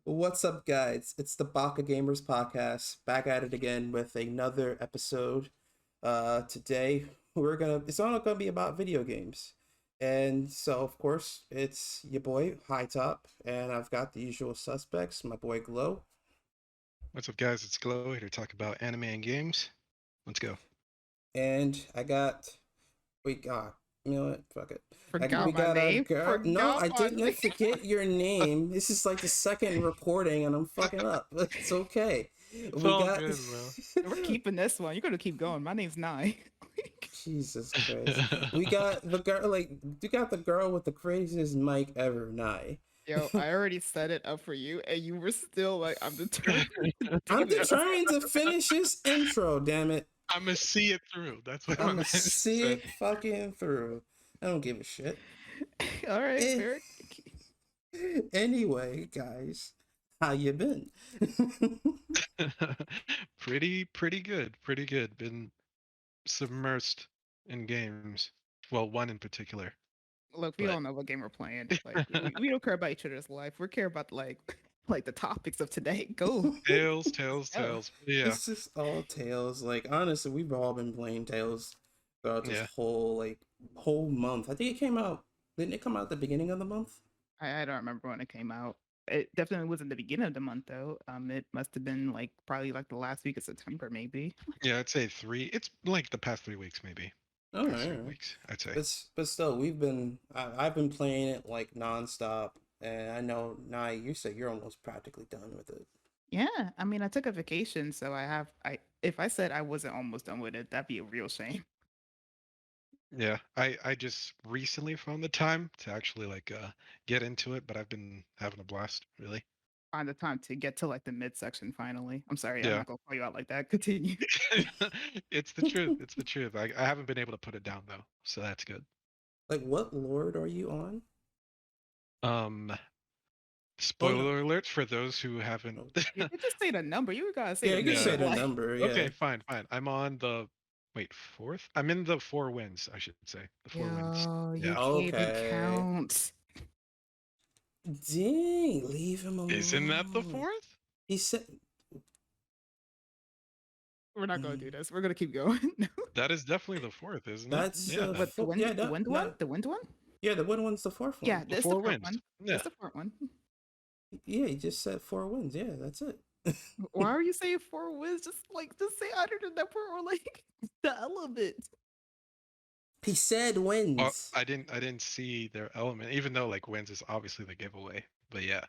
What's up, guys? It's the Baka Gamers Podcast, back at it again with another episode. Today it's all gonna be about video games, and so of course it's your boy High Top, and I've got the usual suspects. My boy Glow, What's up, guys? It's Glow here to talk about anime and games. Let's go. and we got you know what? Fuck it. Forgot We my got our name. girl. No, Forgot I my didn't name. forget your name. This is like the second recording, and I'm fucking up. It's okay. It's We all got. good, bro. We're keeping this one. You're gonna keep going. My name's Nye. Jesus Christ. We got the girl, you got the girl with the craziest mic ever, Nye. Yo, I already set it up for you, and you were still like, I'm determined. I'm determined to finish this intro, damn it. I'm gonna see it through. That's what I'm my gonna man see said. it fucking through. I don't give a shit. All right, Eh. fair. Anyway, guys, how you been? Pretty good. Pretty good. Been submersed in games. Well, one in particular. Look, we But- all know what game we're playing. Like, we don't care about each other's life. We care about like the topics of today. Go. Tales. Oh. Yeah. It's just all Tales. Like, honestly, we've all been playing Tales throughout this Yeah. whole month. I think it came out. Didn't it come out at the beginning of the month? I don't remember when it came out. It definitely wasn't the beginning of the month though. It must have been like probably like the last week of September, maybe. Yeah, I'd say 3. It's like the past 3 weeks, maybe. All Past 3 right. weeks, I'd say. But still, I've been playing it like nonstop, and I know Nye, you said you're almost practically done with it. Yeah, I mean, I took a vacation, so if I said I wasn't almost done with it, that'd be a real shame. Yeah, I just recently found the time to actually get into it, but I've been having a blast, really. Find the time to get to like the midsection finally. I'm sorry, I'm Yeah. not gonna call you out like that. Continue. It's the truth. It's the truth. I haven't been able to put it down though, so that's good. Like, what lord are you on? Spoiler alerts for those who haven't. You could just say the number. You gotta say Yeah, the you can Yeah. say the like- number. Yeah. Okay, fine. I'm on the fourth. I'm in the 4 wins, I should say. The 4 wins. Yo, you Yeah. can't even Okay. count. Dang, leave him alone. Isn't that the 4th? He said. We're not gonna do this. We're gonna keep going. That is definitely the 4th, isn't That's it? Yeah. But the wind, yeah, the wind one, the wind one. Yeah, the wind one's the fourth one. Yeah, The that's the 4 fourth wins. one. Yeah. That's the fourth one. Yeah, he just said 4 wins. Yeah, that's it. Why are you saying 4 wins? Just say either the number or like the element. He said wins. Well, I didn't see their element, even though like wins is obviously the giveaway. But yeah.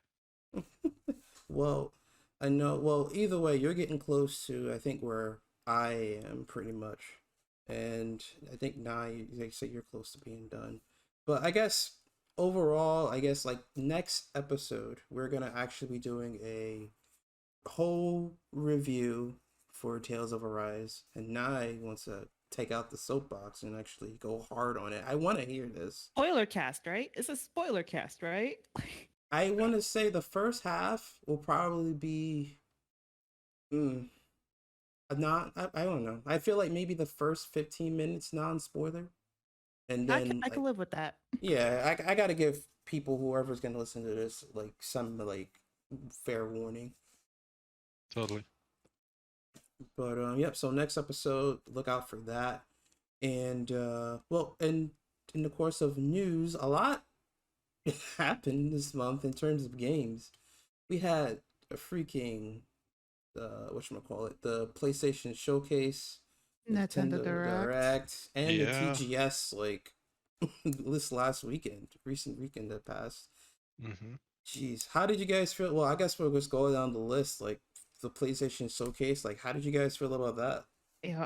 Well, I know. Well, either way, you're getting close to, I think, where I am pretty much. And I think now they say you're close to being done. But I guess overall, like next episode, we're going to actually be doing a whole review for Tales of Arise. And Nye wants to take out the soapbox and actually go hard on it. I want to hear this. Spoiler cast, right? It's a spoiler cast, right? I want to say the first half will probably be, not. I don't know. I feel like maybe the first 15 minutes non-spoiler, and then I can live with that. yeah, I got to give people, whoever's gonna listen to this, like some like fair warning. Totally. But yep. So next episode, look out for that. And well, and in the course of news, a lot happened this month in terms of games. We had a freaking whatchamacallit, the PlayStation Showcase, Nintendo Direct. and Yeah. the TGS like this recent weekend that passed. Mm-hmm. Jeez, how did you guys feel? Well, I guess we'll just go down the list. Like the PlayStation Showcase, like how did you guys feel about that?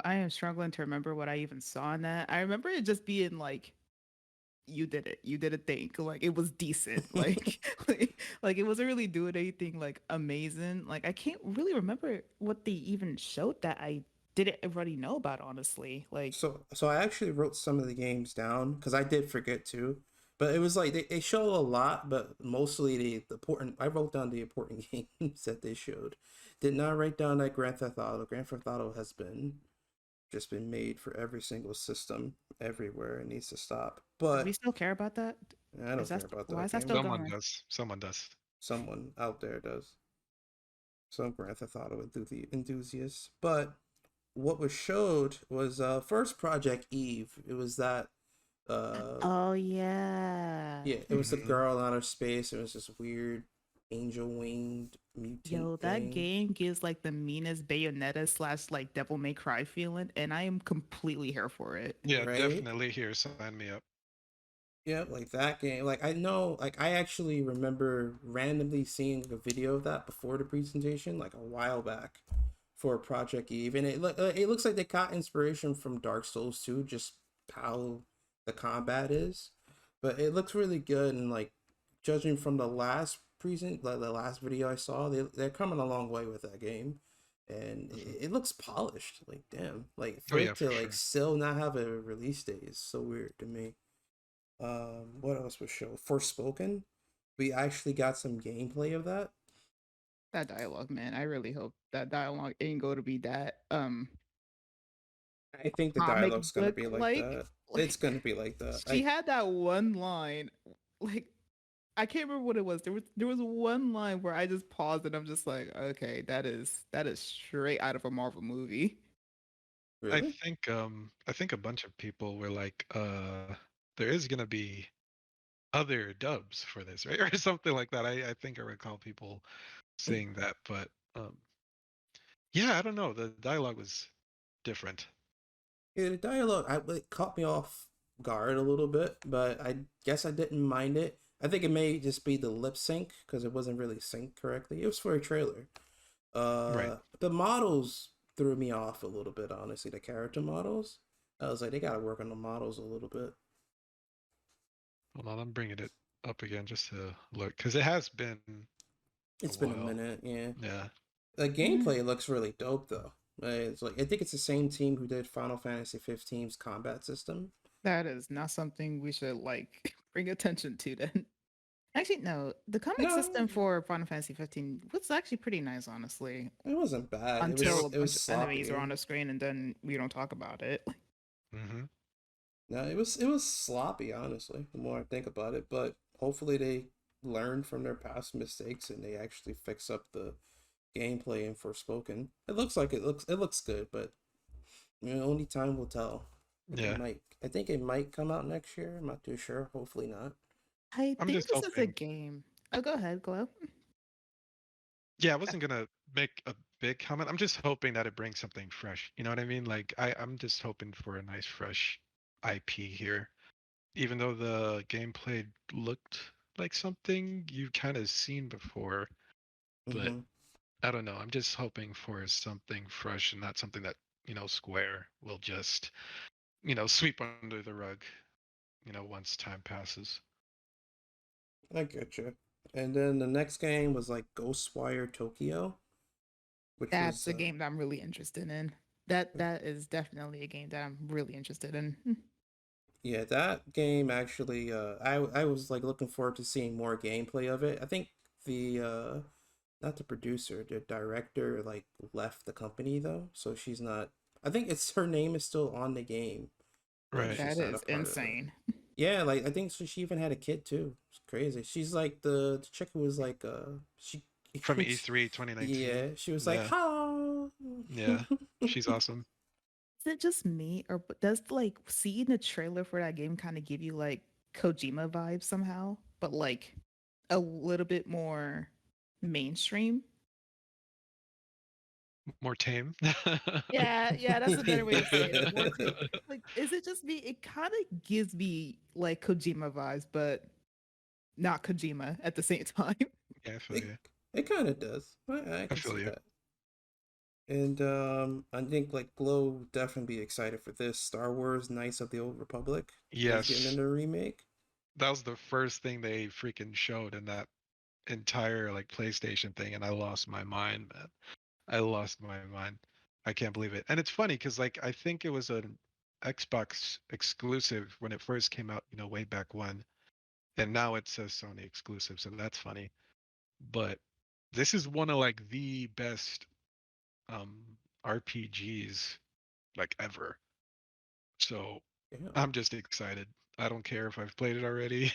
I am struggling to remember what I even saw in that. I remember it just being like, you did it. You did a thing. Like it was decent. Like it wasn't really doing anything like amazing. Like I can't really remember what they even showed that I didn't already know about, honestly. Like So I actually wrote some of the games down because I did forget to. But it was like they showed a lot, but mostly the important. I wrote down the important games that they showed. Did not write down that Grand Theft Auto. Grand Theft Auto has been made for every single system everywhere. It needs to stop. do But we still care about that? I don't is that care st- about that. why is that game. still Someone going? does. Someone does. Someone out there does. some Grand Theft Auto enthusiasts. But what was showed was first Project Eve. It was that uh Oh yeah. yeah, it was the Hmm. girl in outer space. It was this weird angel winged mutant Yo, that thing. game gives like the meanest Bayonetta slash like Devil May Cry feeling, and I am completely here for it. Yeah, Right? definitely here. Sign me up. Yeah, like that game. Like I know, like I actually remember randomly seeing like, a video of that before the presentation, like a while back, for Project Eve, and it looks like they got inspiration from Dark Souls too, just how the combat is, but it looks really good. And like judging from the last the last video I saw, they're coming a long way with that game, and Hmm. it looks polished. Like damn, like Oh for yeah, it for to like sure. still not have a release date is so weird to me. What else was shown? Forspoken. We actually got some gameplay of that. That dialogue, man. I really hope that dialogue ain't going to be that I think the comic dialogue's gonna book be like like. that. It's Like gonna be like that. she had that one line, like I can't remember what it was. There was one line where I just paused and I'm just like, okay, that is straight out of a Marvel movie. Really? I think a bunch of people were like, there is gonna be other dubs for this, right? Or something like that. I think I recall people saying that, but um yeah, I don't know. The dialogue was different. Yeah, the dialogue it caught me off guard a little bit, but I guess I didn't mind it. I think it may just be the lip sync because it wasn't really synced correctly. It was for a trailer. Right. The models threw me off a little bit, honestly. The character models. I was like, they gotta work on the models a little bit. Hold on, I'm bringing it up again just to look because it has been a It's been a while. minute, yeah. Yeah. The Mm, gameplay looks really dope though. It's like I think it's the same team who did Final Fantasy 15's combat system. that is not something we should like bring attention to then. Actually, no. The comic No, system for Final Fantasy 15 was actually pretty nice, honestly. it wasn't bad. Yeah. Until a It was bunch of enemies are sloppy. on the screen and then we don't talk about it. Hmm. No, it was sloppy, honestly, the more I think about it. But hopefully they learn from their past mistakes and they actually fix up the gameplay in Forspoken. It looks like it looks good, but only time will tell. Yeah. I think it might come out next year. I'm not too sure. Hopefully not. I I'm think just this is a hoping. game. Oh, go ahead, Glow. Yeah, I wasn't gonna make a big comment. I'm just hoping that it brings something fresh. You know what I mean? Like I'm just hoping for a nice fresh IP here. Even though the gameplay looked like something you've kind of seen before, but Mm-hmm. I don't know. I'm just hoping for something fresh and not something that, Square will just, sweep under the rug, once time passes. I get you. And then the next game was like Ghostwire Tokyo, which That's was a game that I'm really interested in. That is definitely a game that I'm really interested in. yeah, that game actually I was like looking forward to seeing more gameplay of it. I think the not the producer, the director like left the company though, so she's not. I think it's her name is still on the game, but Right. she's That not a is part of it. insane. Yeah, like I think so she even had a kid too. It's crazy. She's like the chick who was like she From E3 2019. yeah, she was like, Yeah. "How?" Yeah. She's awesome. Is it just me, or does like seeing the trailer for that game kind of give you like Kojima vibes somehow, but like a little bit more mainstream? More tame. Yeah, yeah, that's a better way to say it. More tame. Like, is it just me? It kind of gives me like Kojima vibes, but not Kojima at the same time. Yeah, I feel it you. it kind of does. I I can feel see you. that. And I think like Glow definitely be excited for this. Star Wars Knights of the Old Republic is getting Yes. into a remake. That was the first thing they freaking showed in that entire like PlayStation thing, and I lost my mind, man. I lost my mind. I can't believe it. And it's funny because like I think it was an Xbox exclusive when it first came out, way back when. And now it says Sony exclusive, so that's funny. But this is one of like the best RPGs like ever. So Yeah. I'm just excited. I don't care if I've played it already.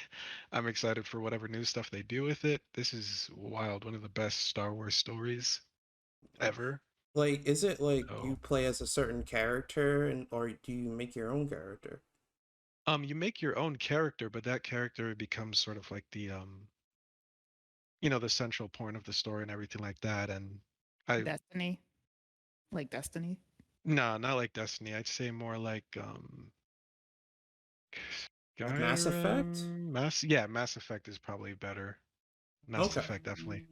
I'm excited for whatever new stuff they do with it. This is wild. One of the best Star Wars stories. ever. Like, is it like you So play as a certain character, and or do you make your own character? you make your own character, but that character becomes sort of like the the central point of the story and everything like that. And I Destiny, like Destiny. no, not like Destiny. I'd say more like Like Mass Effect? Skyrim. Mass Effect is probably better. Mass Okay. Effect definitely.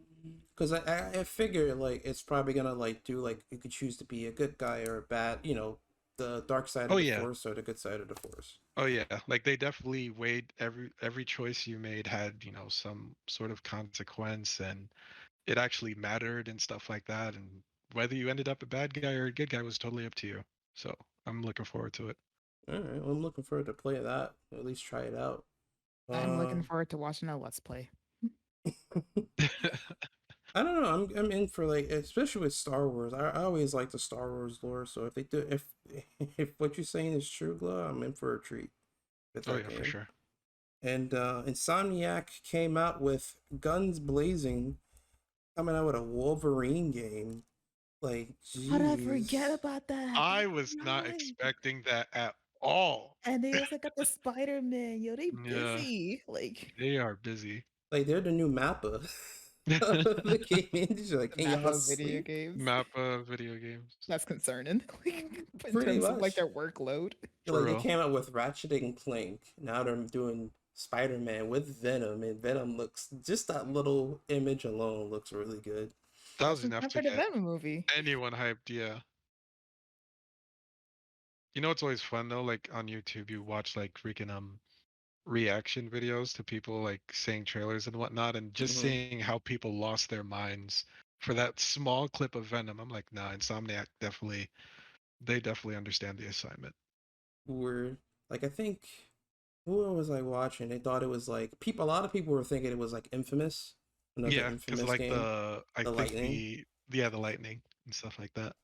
Because I figure like it's probably gonna like do like you could choose to be a good guy or a bad, the dark side Oh of the yeah. force or the good side of the force. Oh yeah. Like they definitely weighed every choice you made had, some sort of consequence, and it actually mattered and stuff like that. And whether you ended up a bad guy or a good guy was totally up to you. So I'm looking forward to it. All right, well, I'm looking forward to play that. At least try it out. I'm looking Uh, forward to watching a Let's Play. I don't know. I'm in for like, especially with Star Wars. I always like the Star Wars lore. So if they do, if what you're saying is true, Glow, I'm in for a treat with Oh that yeah, for game. sure. And Insomniac came out with Guns Blazing, coming out with a Wolverine game. Like, How did I forget jeez. about that? I was not Right. expecting that at all. And they also got the Spider-Man. Yo, they Yeah, busy. Like they are busy. Like, they're the new Mappa of the game industry. Like, the can map y'all of video sleep? games. Mappa video games. That's concerning. Like, in Pretty terms of like much. their workload. For Like, they real. came out with Ratchet and Clank. Now they're doing Spider-Man with Venom, and Venom looks, just that little image alone looks really good. That That's was in enough time to for the get Venom movie. anyone hyped, yeah. You know what's always fun though? Like on YouTube, you watch like freaking reaction videos to people like saying trailers and whatnot, and just Mm-hmm. seeing how people lost their minds for that small clip of Venom. I'm like, nah, Insomniac they definitely understand the assignment. Were like, I think, who was I watching? They thought it was like people. A lot of people were thinking it was like Infamous, another Yeah, because Infamous like game, I the think Lightning. the lightning and stuff like that.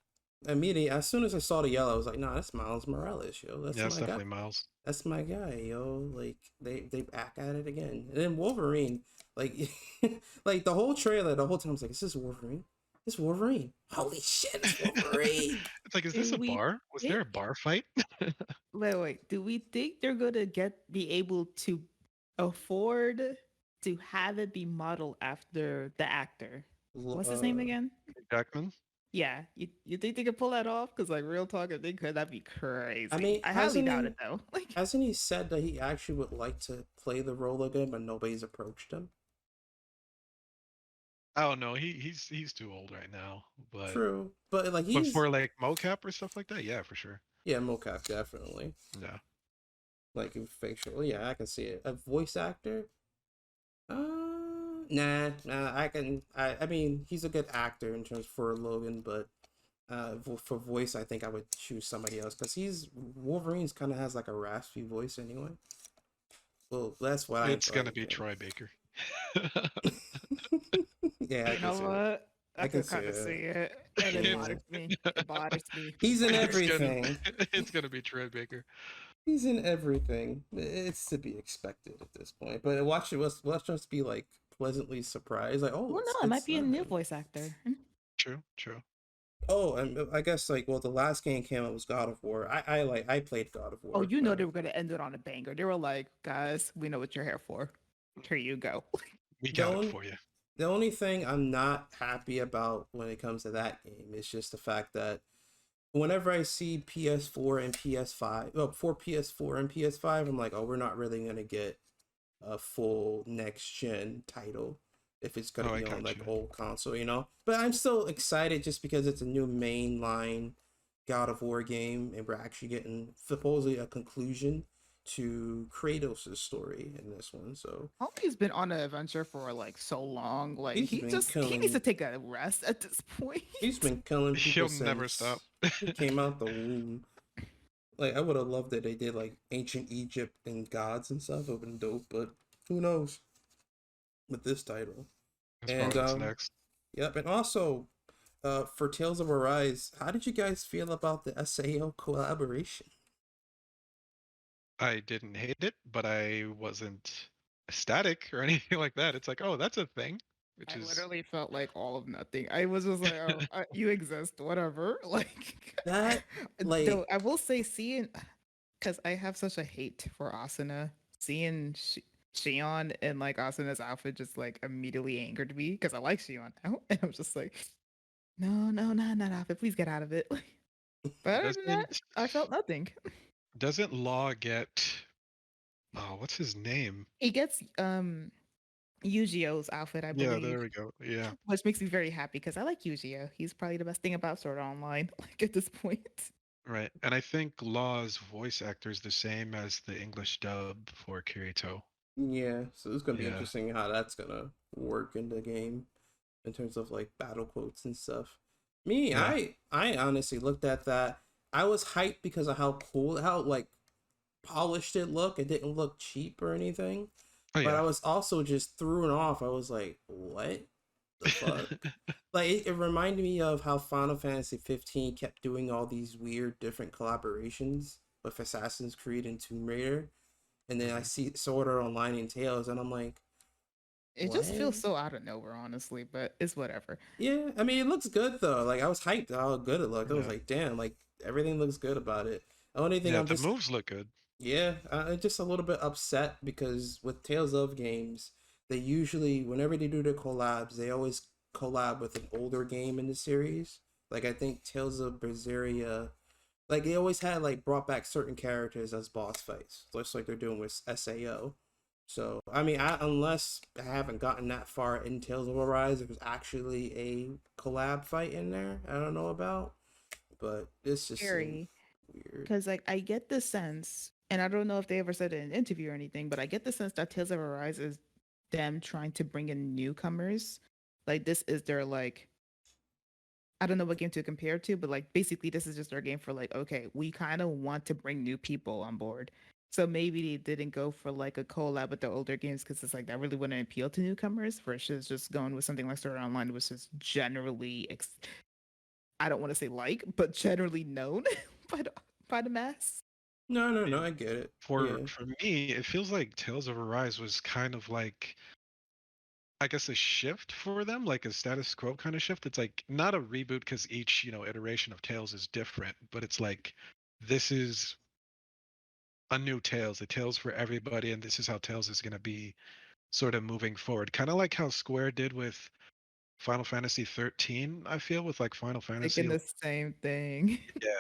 Immediately, as soon as I saw the yellow, I was like, "Nah, that's Miles Morales, yo. That's Yeah, it's my guy. definitely Miles. That's my guy, yo." Like they back at it again. And then Wolverine, like like the whole trailer, the whole time I was like, "Is this Wolverine? It's Wolverine! Holy shit, it's Wolverine!" It's like, is this Do a we bar? Was there a think? bar fight? Wait. Do we think they're gonna be able to afford to have it be modeled after the actor? What's his name Uh, again? Jackman? Yeah, you think they could pull that off? Because like real talk, if they could, that'd be I crazy. mean, I highly doubt it though. Like hasn't he said that he actually would like to play the role again, but nobody's approached him? I don't know. He's too old right now, True, but like but he's for like mocap or stuff like that, yeah, for sure. yeah, mocap definitely. Yeah. Like facial, yeah, I can see it. A voice actor? Nah. I mean, he's a good actor in terms for Logan, but for voice, I think I would choose somebody else because Wolverine's kind of has like a raspy voice anyway. Well, that's what I It's thought. gonna be Troy Baker. Yeah, I you can know see it. what? I I can could see kind of it. see it, and it It's, bothers me. It bothers me. He's in Bothers me. everything. it's gonna be Troy Baker. He's in everything. It's to be expected at this point. But watch us be like pleasantly surprised. Like, oh, Well, no, it might it's be a not new him. voice actor. True. Oh, and I guess like the last game came out was God of War. I played God of War. Oh, you know they were gonna end it on a banger. They were like, guys, we know what you're here for. Here you go. We got it for you. The only thing I'm not happy about when it comes to that game is just the fact that whenever I see PS4 and PS5, well, for PS4 and PS5, I'm like, oh, we're not really gonna get a full next gen title if it's gonna be on like old console, But I'm still excited just because it's a new mainline God of War game, and we're actually getting supposedly a conclusion to Kratos' story in this one. So Homie's been on an adventure for like so long. Like he he needs to take a rest at this point. He's been killing people He'll never stop. he came out the womb. Like I would have loved that they did like ancient Egypt and gods and stuff. It would have been dope, but who knows with this title. That's what's next. Yep, and also for Tales of Arise, how did you guys feel about the SAO collaboration? I didn't hate it, but I wasn't ecstatic or anything like that. It's like, oh, that's a thing. which I is literally felt like all of nothing. I was just like, oh, you exist, whatever. Like, That though like I will say, seeing, because I have such a hate for Asuna, seeing Shion and like Asuna's outfit just like immediately angered me because I like Shion now, and I'm just like, no, no, not that outfit. Please get out of it. But other than that, doesn't I felt nothing. doesn't Law get what's his name? He gets Yujio's outfit, I Yeah, believe, there we go. Yeah. which makes me very happy because I like Yujio. He's probably the best thing about Sword Art Online, like at this point. Right. And I think Law's voice actor is the same as the English dub for Kirito. yeah, so it's gonna be Yeah. interesting how that's gonna work in the game in terms of like battle quotes and stuff. Me, Yeah. I honestly looked at that. I was hyped because of how cool, how like polished it looked. It didn't look cheap or anything. Oh But I yeah. was also just thrown off. I was like, what the fuck? Like it reminded me of how Final Fantasy 15 kept doing all these weird different collaborations with Assassin's Creed and Tomb Raider. And then I Mhm. see Sword Art Online and Tales, and I'm like, It what? just feels so out of nowhere, honestly, but it's whatever. Yeah, I mean, it looks good though. Like I was hyped how good it looked. I was Yeah. like, damn, like everything looks good about it. The only thing Yeah, I'm the just, moves look good. yeah, I'm just a little bit upset because with Tales of games, they usually, whenever they do their collabs, they always collab with an older game in the series. Like I think Tales of Berseria, like they always had like brought back certain characters as boss fights, just like they're doing with SAO. So I mean, unless I haven't gotten that far in Tales of Arise, there's actually a collab fight in there I don't know about, but this just seemed Scary. weird. Because like I get the sense, and I don't know if they ever said it in an interview or anything, but I get the sense that Tales of Arise is them trying to bring in newcomers. Like this is their like, I don't know what game to compare to, but like basically this is just their game for like, okay, we kind of want to bring new people on board. So maybe they didn't go for like a collab with the older games because it's like that really wouldn't appeal to newcomers versus just going with something like Sword Art Online, which is generally I don't want to say like, but generally known by the mass. No, no, Yeah. no, I get it. For Yeah, for me, it feels like Tales of Arise was kind of like, I guess, a shift for them, like a status quo kind of shift. It's like not a reboot because each, iteration of Tales is different, but it's like this is a new Tales, a Tales for everybody, and this is how Tales is going to be sort of moving forward. Kind of like how Square did with Final Fantasy 13, I feel, with like Final Fantasy. Thinking the same thing. Yeah,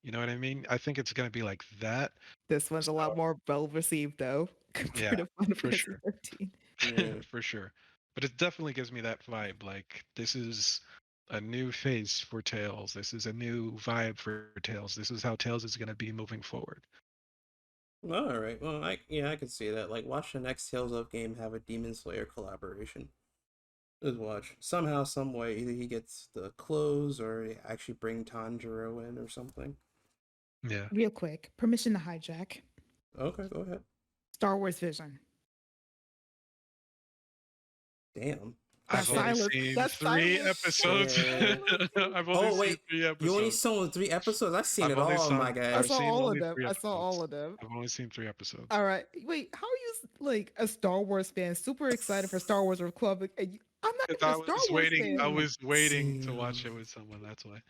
you know what I mean? I think it's going to be like that. This one's a So, lot more well received though yeah, compared to Final for Fantasy sure. 13. yeah. For sure. But it definitely gives me that vibe. Like this is a new face for Tails. This is a new vibe for Tails. This is how Tails is going to be moving forward. All right. Well, I could see that. Like, watch the next Tales of game have a Demon Slayer collaboration. Just watch. Somehow, some way, either he gets the clothes or they actually bring Tanjiro in or something. Yeah. Real quick, permission to hijack. Okay, go ahead. Star Wars Vision. Damn. That I've only silence. seen That 3 silence. episodes. Yeah. I've only Oh seen wait, 3 you only episodes. saw 3 episodes? I've seen I've it only all, saw my guy. I I've saw seen all only of them. 3 I saw episodes. all of them. I've only seen 3 episodes. All right. Wait, how are you like a Star Wars fan, super excited for Star Wars Republic, and I'm not 'Cause even a Star Wars I fan? was waiting to watch Damn. it with someone, that's why.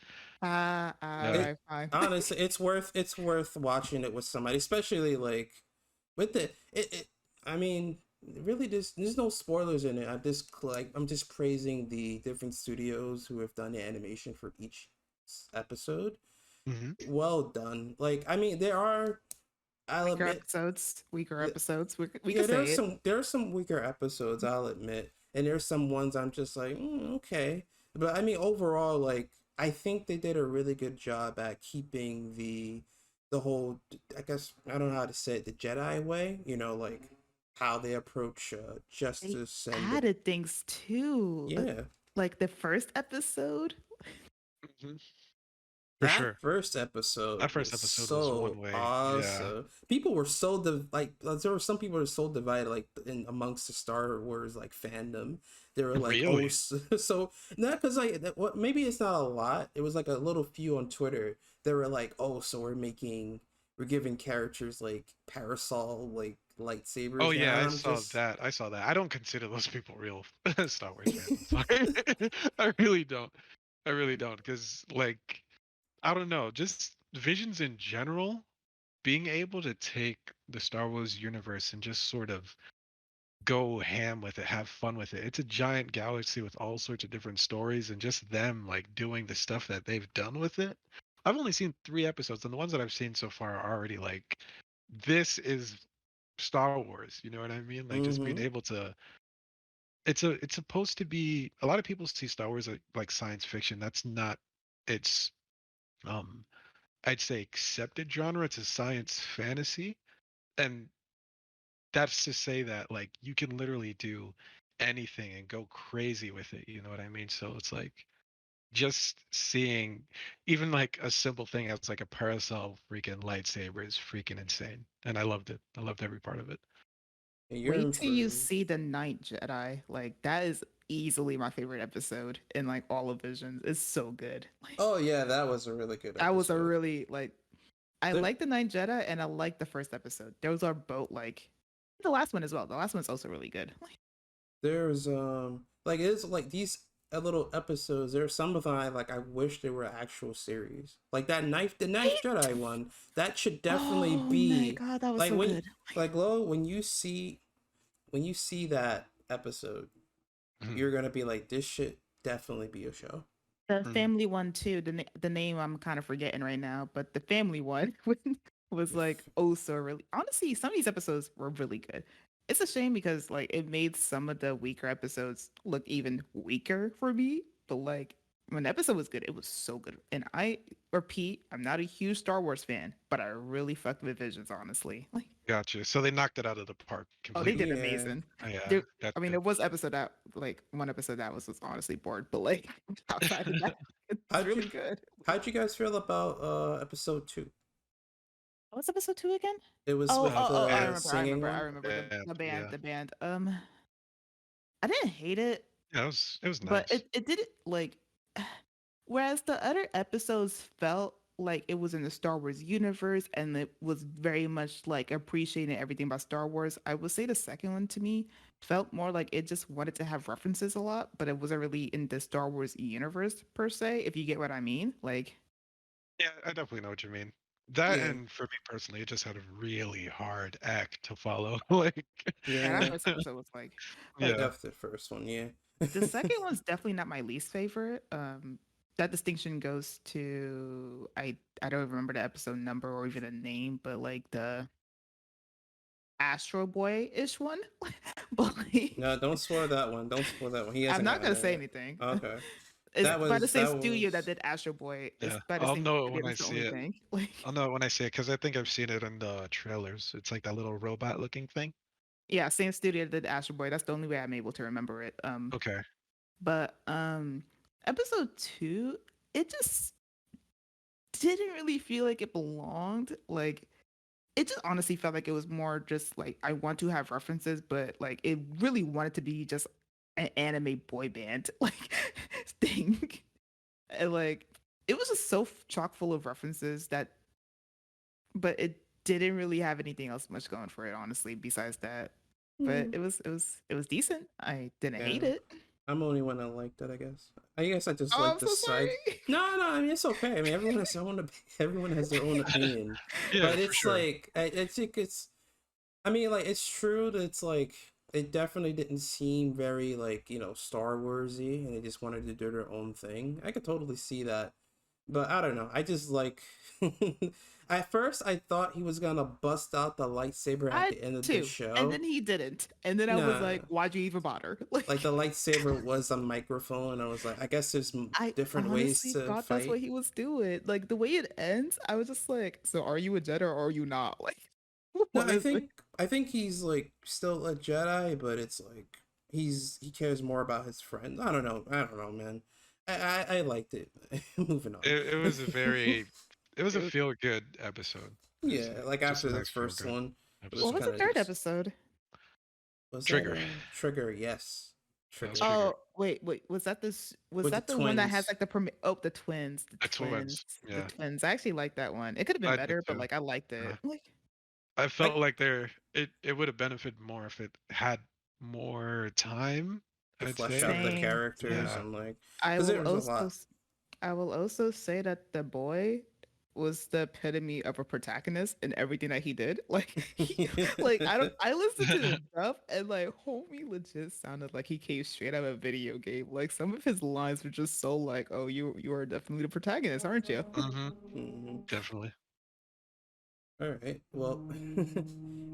All Yeah. right, fine. Honestly, it's worth watching it with somebody, especially like with it. I mean, really, there's no spoilers in it. I'm just praising the different studios who have done the animation for each episode. hmm Well done. Like, I mean, I'll Weaker admit, episodes. Weaker Yeah. episodes. We yeah, can say it. there are some weaker episodes, I'll admit, and there's some ones I'm just like, okay, but I mean, overall, like, I think they did a really good job at keeping the whole, I guess I don't know how to say it, the Jedi way, like how they approach They justice and added things too. yeah. Like the first episode. hmm For That sure. first episode That first was episode was one so way. Yeah. awesome. People were so there were some people who were so divided, like in amongst the Star Wars like fandom. They were like, oh, Really? so not because like what maybe it's not a lot. It was like a little few on Twitter. They were like, oh, so we're giving characters like Parasol lightsabers Oh now, yeah, and I I'm saw just that. I saw that. I don't consider those people real Star Wars fans. I'm sorry. I really don't. I really don't. Because like I don't know, just Visions in general, being able to take the Star Wars universe and just sort of go ham with it, have fun with it. It's a giant galaxy with all sorts of different stories, and just them like doing the stuff that they've done with it. I've only seen 3 episodes, and the ones that I've seen so far are already like, this is Star Wars. You know what I mean? Like just being mm-hmm. able to. It's supposed to be. A lot of people see Star Wars like science fiction. That's not. It's um I'd say accepted genre. It's a science fantasy, and that's to say that like you can literally do anything and go crazy with it. You know what I mean? So it's like just seeing even like a simple thing as like a parasol freaking lightsaber is freaking insane, and I loved it. I loved every part of it. You're Wait in till you for. see the Night Jedi. Like that is easily my favorite episode in like all of Visions. It's so good. Like Oh yeah, that was a really good that was a episode. really like I There, like the Night Jedi and I like the first episode. Those are both like the last one as well. The last one's also really good. there's like it's like these little episodes. There's some of them I wish they were actual series. Like the Ninth Jedi one. That should definitely Oh my be god, that was like so when good. like Lo, when you see that episode, Mhm, you're gonna be like, this should definitely be a show. The mhm. family one too. The name I'm kind of forgetting right now, but the family one was like oh so really. Honestly, some of these episodes were really good. It's a shame because like it made some of the weaker episodes look even weaker for me. But like when the episode was good, it was so good. And I repeat, I'm not a huge Star Wars fan, but I really fucked with Visions. Honestly, like Gotcha. So they knocked it out of the park oh, they did completely. Yeah. amazing. Oh, yeah, There, that's I mean, good. there was episode that like one episode that was honestly bored, but like outside of that, it's How'd you really good. how'd you guys feel about episode 2? What's episode 2 again? It was Oh, with oh, oh! I the remember. I singing remember. I one. remember And the band. yeah, The band. I didn't hate it, yeah, it was but nice. it did it like. Whereas the other episodes felt like it was in the Star Wars universe and it was very much like appreciating everything about Star Wars. I would say the second one to me felt more like it just wanted to have references a lot, but it wasn't really in the Star Wars universe per se, if you get what I mean. Like, Yeah, I definitely know what you mean. That Yeah. and for me personally, it just had a really hard act to follow. Like, yeah, that Yeah. first episode was like, but yeah, After the first one, yeah. the second one's definitely not my least favorite. That distinction goes to I don't remember the episode number or even a name, but like the Astro Boy ish one. but like, No, don't spoil that one. Don't spoil that one. He I'm hasn't not gotten gonna there say yet. anything. Okay. It's by the same That studio that was did Astro Boy. It's yeah. by the I'll same know it studio. when I That's the see only it. thing. Like, I'll know it when I see it because I think I've seen it in the trailers. It's like that little robot looking thing. yeah, same studio that did Astro Boy. That's the only way I'm able to remember it. Okay. But episode 2, it just didn't really feel like it belonged. Like it just honestly felt like it was more just like I want to have references, but like it really wanted to be just an anime boy band like thing. And like it was just so chock full of references that but it didn't really have anything else much going for it, honestly, besides that. But hmm, it was decent. I didn't yeah. hate it. I'm the only one that liked it, I guess. I guess I just Oh, like I'm the so side. sorry. No, no, I mean it's okay. I mean everyone has their own opinion, Yeah, but for it's sure. like I think it's. I mean, like it's true that it's like it definitely didn't seem very like Star Warsy, and they just wanted to do their own thing. I could totally see that, but I don't know. I just like. At first, I thought he was gonna bust out the lightsaber at I the end of the too. And show. then he didn't. And then I was like, Nah, why'd you even bother? like the lightsaber was a microphone. I was like, I guess there's I different ways honestly to thought that's fight. what he was doing. Like the way it ends, I was just like, so are you a Jedi or are you not? Like, No, what is it? I think he's like still a Jedi, but it's like he cares more about his friends. I don't know, man. I liked it. Moving on. It was a very, it was It a was, feel good episode. I'd Yeah, say. like Just a after the nice feel first good one, it was what episode. was the kind of third just episode? was that Trigger. Trigger? Yes, That was Trigger Trigger. Oh, wait. Was that this? Was with the that the one that has twins. like the oh, the twins, The twins. the Yeah. twins. I actually like that one. It could have been I did better, but too. like I liked Yeah. it. Like I I felt like it would have benefited more if it had more time, to I'd flesh say. out the Same. characters Yeah. and like, I because will there was a also lot. s- I will also say that the boy was the epitome of a protagonist in everything that he did. Like I listened to the stuff and like homie legit sounded like he came straight out of a video game. Like some of his lines were just so like, oh, you are definitely the protagonist, aren't you? Hmm. Mhm. Definitely. All right. Well,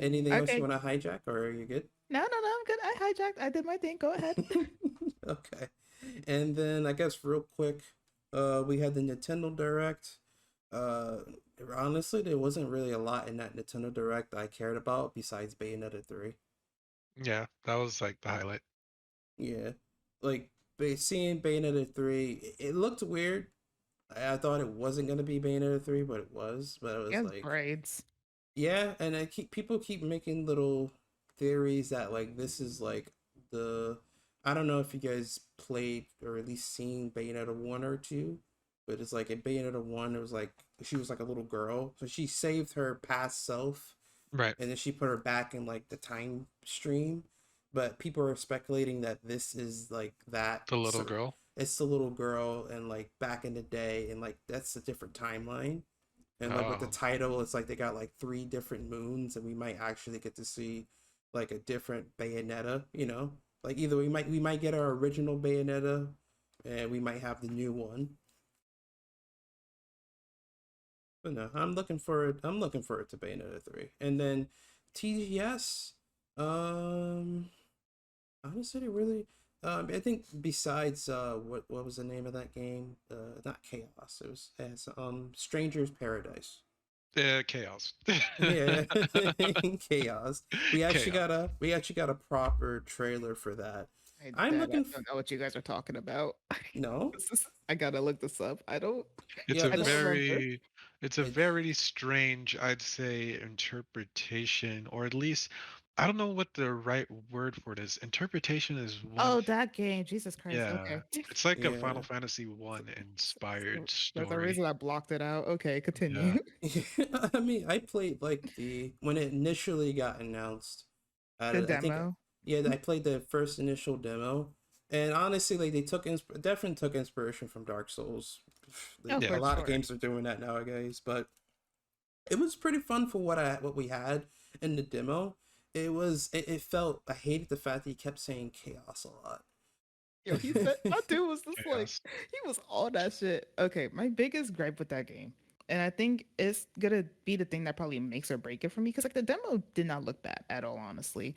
anything else you Okay. want to hijack, or are you good? No, no, no, I'm good. I hijacked. I did my thing. Go ahead. Okay. And then I guess real quick, we had the Nintendo Direct. Uh, Honestly, there wasn't really a lot in that Nintendo Direct I cared about besides Bayonetta 3. Yeah, that was like the highlight. Yeah. Like, seeing Bayonetta 3, it looked weird. I thought it wasn't going to be Bayonetta 3, but it was. But it He was has like, braids. yeah, and people keep making little theories that like this is like the I don't know if you guys played or at least seen Bayonetta 1 or 2, but it's like in Bayonetta 1 it was like she was like a little girl. So she saved her past self Right. and then she put her back in like the time stream. But people are speculating that this is like that. The little So girl. it's the little girl and like back in the day and like that's a different timeline. And like with the Oh. title, it's like they got like three different moons, and we might actually get to see like a different Bayonetta. You know, like either we might get our original Bayonetta, and we might have the new one. But no, I'm looking for it. I'm looking forward to Bayonetta 3, and then TGS. Um, Honestly, it really. I think besides what was the name of that game? Not Chaos. It was as Stranger's Paradise. Chaos. Yeah, chaos. Chaos. We actually got a proper trailer for that. I I'm that I looking don't know what you guys are talking about. no. I gotta look this up. I don't. It's Yeah, a I don't this remember. it's a it's very strange, I'd say, interpretation, or at least I don't know what the right word for it is. Interpretation is one. Oh, that game. Jesus Christ. Yeah, Okay. it's like a Final yeah. Fantasy one inspired There's a story. reason I blocked it out. Okay, Yeah. continue. I mean, I played like the when it initially got announced. The I think demo. yeah, I played the first initial demo, and honestly, like they definitely took inspiration from Dark Souls. Oh, Like, Yeah. a for lot of sure. games are doing that nowadays, but it was pretty fun for what we had in the demo. It felt I hated the fact that he kept saying chaos a lot. Yo, he said my dude was just like Chaos. he was all that shit. Okay, my biggest gripe with that game, and I think it's gonna be the thing that probably makes or break it for me, because like the demo did not look bad at all, honestly.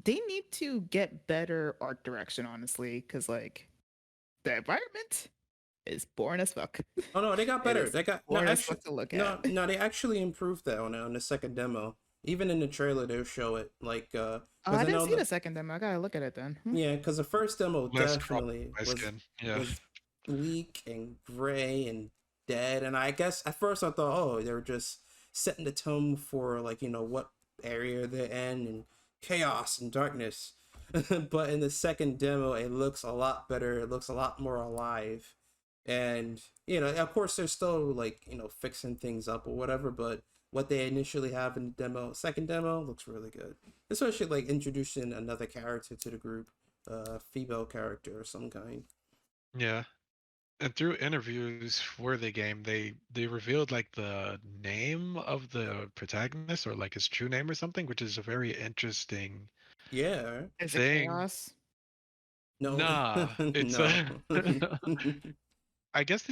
They need to get better art direction, honestly, because like the environment is boring as fuck. Oh no, they got It better. is They got no boring as actually fuck to look at. no, they actually improved that on the second demo. Even in the trailer, they'll show it like Oh, because I I didn't know see the the second demo. I gotta look at it then. Hmm. yeah because the first demo Less crawl definitely my was skin. Yeah. was bleak and gray and dead, and I guess at first I thought oh they were just setting the tone for like what area they're in and chaos and darkness. But in the second demo, it looks a lot better. It looks a lot more alive. And, of course, they're still like, fixing things up or whatever, but what they initially have in the second demo, looks really good. Especially like introducing another character to the group, female character of some kind. Yeah. And through interviews for the game, they revealed like the name of the protagonist or like his true name or something, which is a very interesting Yeah. Is it thing. chaos? No. Nah, it's No. I guess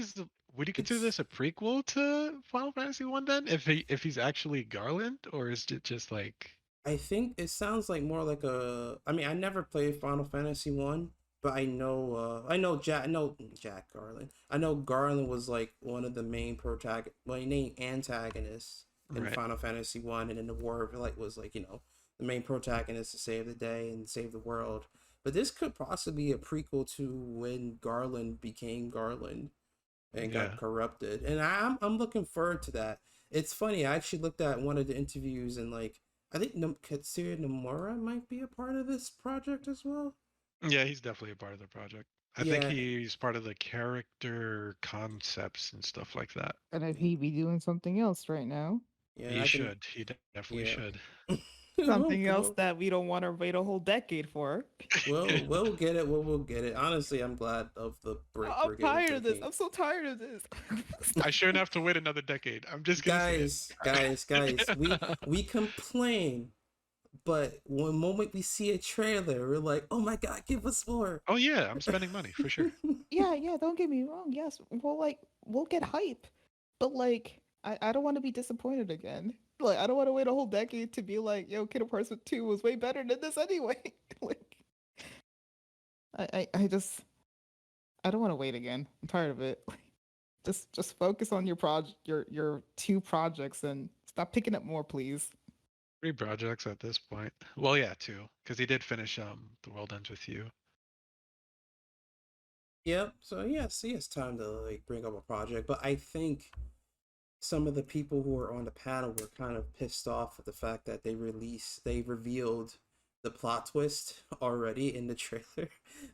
would you consider It's this a prequel to Final Fantasy One then? If he's actually Garland, or is it just like I think it sounds like more like I mean, I never played Final Fantasy 1, but I know Jack Garland. I know Garland was like one of the main main antagonists in right? Final Fantasy 1, and in the war like was like, the main protagonist to save the day and save the world. But this could possibly be a prequel to when Garland became Garland and got Yeah. corrupted. And I'm looking forward to that. It's funny. I actually looked at one of the interviews and like I think Katsuya Nomura might be a part of this project as well. Yeah, he's definitely a part of the project. I think Yeah, he's part of the character concepts and stuff like that. And if he be doing something else right now. Yeah, He I can. should. He definitely Yeah. should. Something else Well, that we don't want to wait a whole decade for. we'll get it. We'll get it. Honestly, I'm glad of the break I'm we're getting tired to of this. King. I'm so tired of this. I shouldn't have to wait another decade. I'm just gonna say it. Guys, we complain, but one moment we see a trailer, we're like, oh my god, give us more. Oh yeah, I'm spending money for sure. Yeah, don't get me wrong. Yes, we'll get hype, but like I don't want to be disappointed again. Like I don't want to wait a whole decade to be like, yo, Kingdom Hearts 2 was way better than this anyway. Like I just I don't want to wait again. I'm tired of it. Just focus on your two projects and stop picking up more, please. 3 projects at this point. Well, yeah, 2, because he did finish The World Ends with You. Yep. So yeah, see, it's time to like bring up a project, but I think some of the people who were on the panel were kind of pissed off at the fact that they revealed the plot twist already in the trailer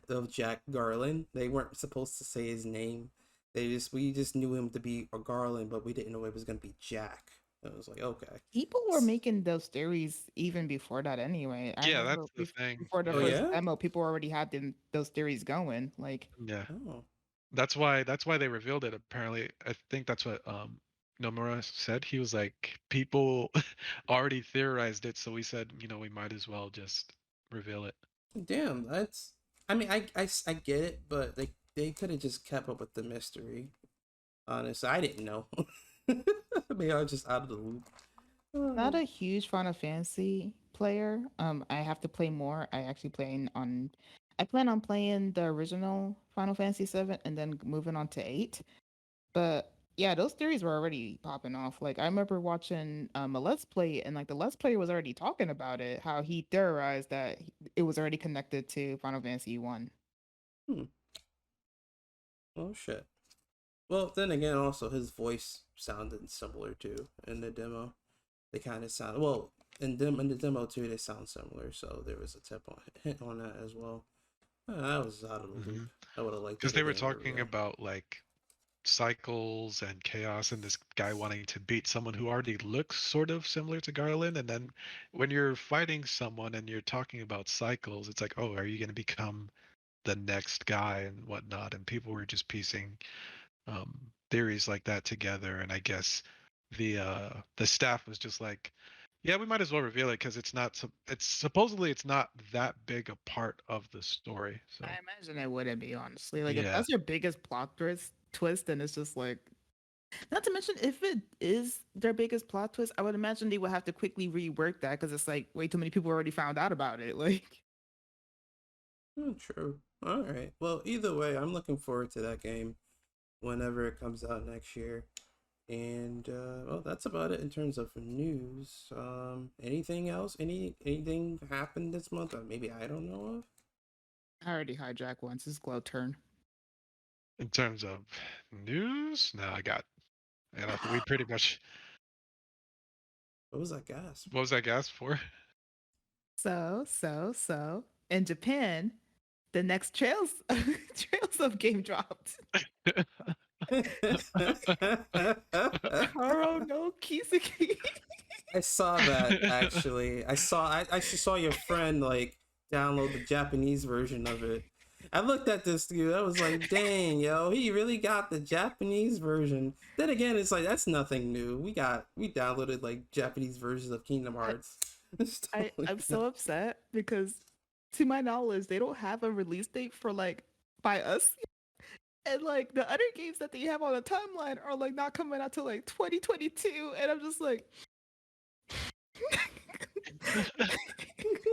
of Jack Garland. They weren't supposed to say his name. We just knew him to be a Garland, but we didn't know it was gonna be Jack. And I was like, okay. People were making those theories even before that anyway. I Yeah, remember that's the thing. before the Oh first yeah? demo, people already had those theories going. Like, Yeah, Oh. that's why they revealed it. Apparently, I think that's what Nomura said. He was like, people already theorized it, so we said, we might as well just reveal it. Damn, that's. I mean, I get it, but they could have just kept up with the mystery. Honestly, I didn't know. Maybe I was just out of the loop. not a huge Final Fantasy player. I have to play more. I plan on playing the original Final Fantasy 7 and then moving on to 8. But yeah, those theories were already popping off. Like I remember watching a Let's Play, and like the Let's Player was already talking about it, how he theorized that it was already connected to Final Fantasy 1. Oh shit. Well, then again, also his voice sounded similar too in the demo. They kind of sound well in the demo too. They sound similar, so there was a hint on that as well. I was out of the loop. I would have liked because they were talking about like cycles and chaos and this guy wanting to beat someone who already looks sort of similar to Garland, and then when you're fighting someone and you're talking about cycles, it's like, oh, are you going to become the next guy and whatnot? And people were just piecing theories like that together, and I guess the staff was just like, yeah, we might as well reveal it because it's supposedly it's not that big a part of the story. So I imagine it wouldn't be, honestly. Like if yeah. that's your biggest plot twist, then it's just like, not to mention if it is their biggest plot twist, I would imagine they would have to quickly rework that because it's like way too many people already found out about it. Like, True. All right. Well, either way, I'm looking forward to that game whenever it comes out next year. And well, that's about it in terms of news. Anything else? Anything happened this month? Or maybe I don't know of. I already hijacked once. It's Glow turn. In terms of news, no, I got nothing. We pretty much. What was that gas? What was that gas for? So in Japan, the next Trails of game dropped. Haro no Kiseki. I saw that actually. I actually saw your friend like download the Japanese version of it. I looked at this dude. I was like, "Dang, yo, he really got the Japanese version." Then again, it's like that's nothing new. We downloaded like Japanese versions of Kingdom Hearts. I'm so upset because, to my knowledge, they don't have a release date for like by us, and like the other games that they have on the timeline are like not coming out till like 2022, and I'm just like.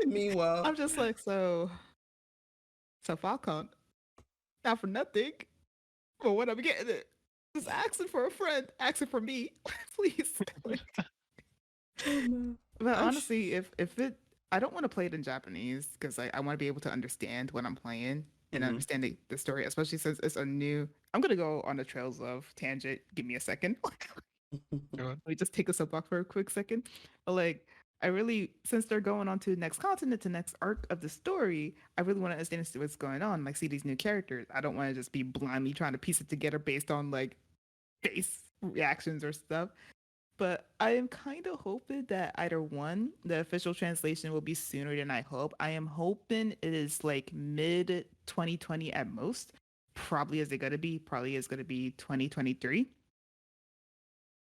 Meanwhile, I'm just like, so Falcon, not for nothing, but what I'm getting it, just asking for a friend, asking for me, please. But honestly, if it, I don't want to play it in Japanese because I want to be able to understand what I'm playing and understand the story, especially since it's a new. I'm gonna go on the Trails of tangent. Give me a second. Let me just take a soapbox for a quick second. But like, I really, since they're going on to the next continent, the next arc of the story, I really want to understand what's going on. Like, see these new characters. I don't want to just be blindly trying to piece it together based on like base reactions or stuff. But I am kind of hoping that either one, the official translation will be sooner than I hope. I am hoping it is like mid 2020 at most. Probably is it going to be? Probably is going to be 2023.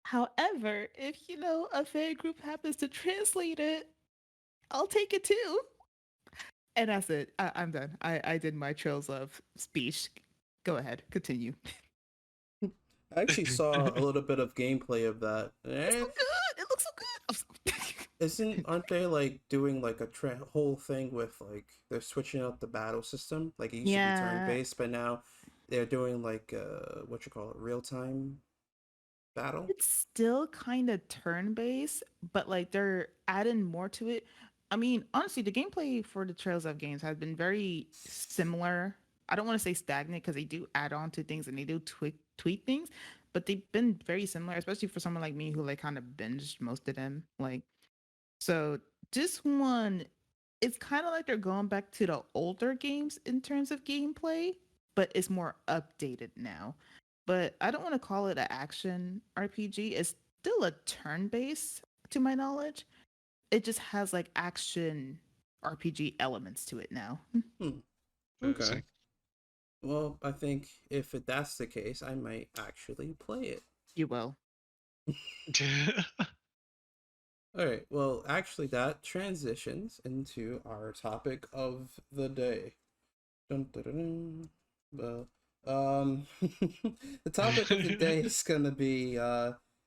However, if a fan group happens to translate it, I'll take it too. And that's it. I'm done. I did my Trails of speech. Go ahead, continue. I actually saw a little bit of gameplay of that. It's so good. It looks so good. Aren't they like doing like a whole thing with like they're switching up the battle system? Like it used to be turn based, but now they're doing like what you call it, real time battle. It's still kind of turn based, but like they're adding more to it. I mean, honestly, the gameplay for the Trails of games has been very similar. I don't want to say stagnant because they do add on to things and they do tweak things, but they've been very similar, especially for someone like me who like kind of binged most of them. Like, so this one, it's kind of like they're going back to the older games in terms of gameplay, but it's more updated now. But I don't want to call it an action RPG. It's still a turn based, to my knowledge. It just has like action RPG elements to it now. Okay. Well, I think if that's the case, I might actually play it. You will. All right. Well, actually, that transitions into our topic of the day. Dun, dun, dun, dun. The topic of the day is gonna be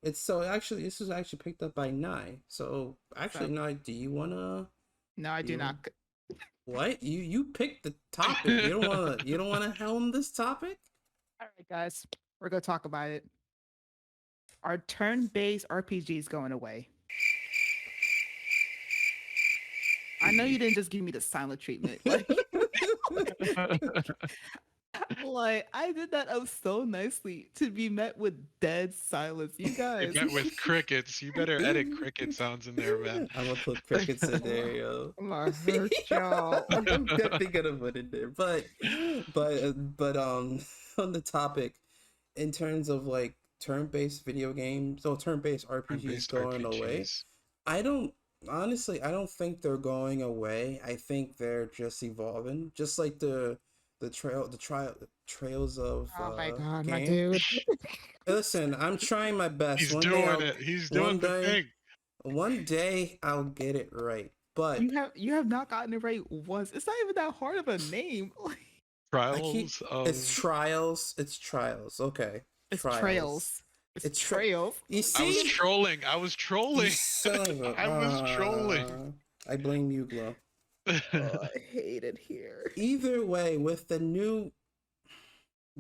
this was actually picked up by Nye. So actually, Nye, do you wanna? No, I do not. What? You picked the topic. You don't wanna helm this topic? All right, guys, we're gonna talk about it. Our turn-based RPG is going away. I know you didn't just give me the silent treatment. Like I did that up so nicely to be met with dead silence. You guys met with crickets. You better edit cricket sounds in there, man. I'm gonna put crickets in there, yo. I'm gonna hurt y'all. I'm definitely gonna put it there. But on the topic, in terms of like turn-based video games, turn-based RPGs going away, I don't think they're going away. I think they're just evolving, just like the trails of oh my god, game. my dude. Listen, I'm trying my best. He's doing it. He's doing the thing. One day I'll get it right. But you have not gotten it right once. It's not even that hard of a name. It's trials. It's trials. Okay. It's trails. It's trails. You see? I was trolling. I was trolling. I blame you, Glow. Oh, I hate it here. Either way, with the new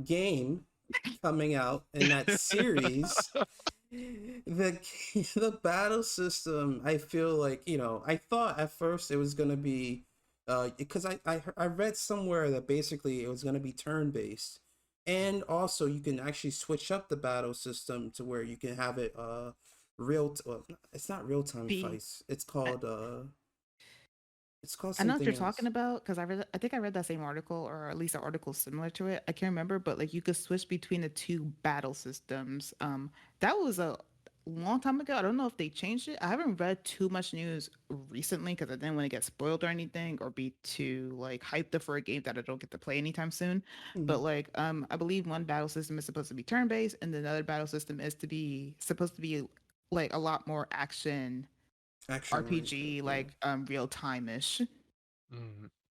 game coming out in that series, the battle system, I feel like, I thought at first it was gonna be because I read somewhere that basically it was gonna be turn-based. And also you can actually switch up the battle system to where you can have it it's not real-time fights. It's called I know what you're talking about because I think I read that same article, or at least an article similar to it. I can't remember, but like you could switch between the two battle systems. That was a long time ago. I don't know if they changed it. I haven't read too much news recently because I didn't want to get spoiled or anything or be too like hyped up for a game that I don't get to play anytime soon. Mm-hmm. But like I believe one battle system is supposed to be turn based and another battle system is supposed to be like a lot more action RPG, like real time ish.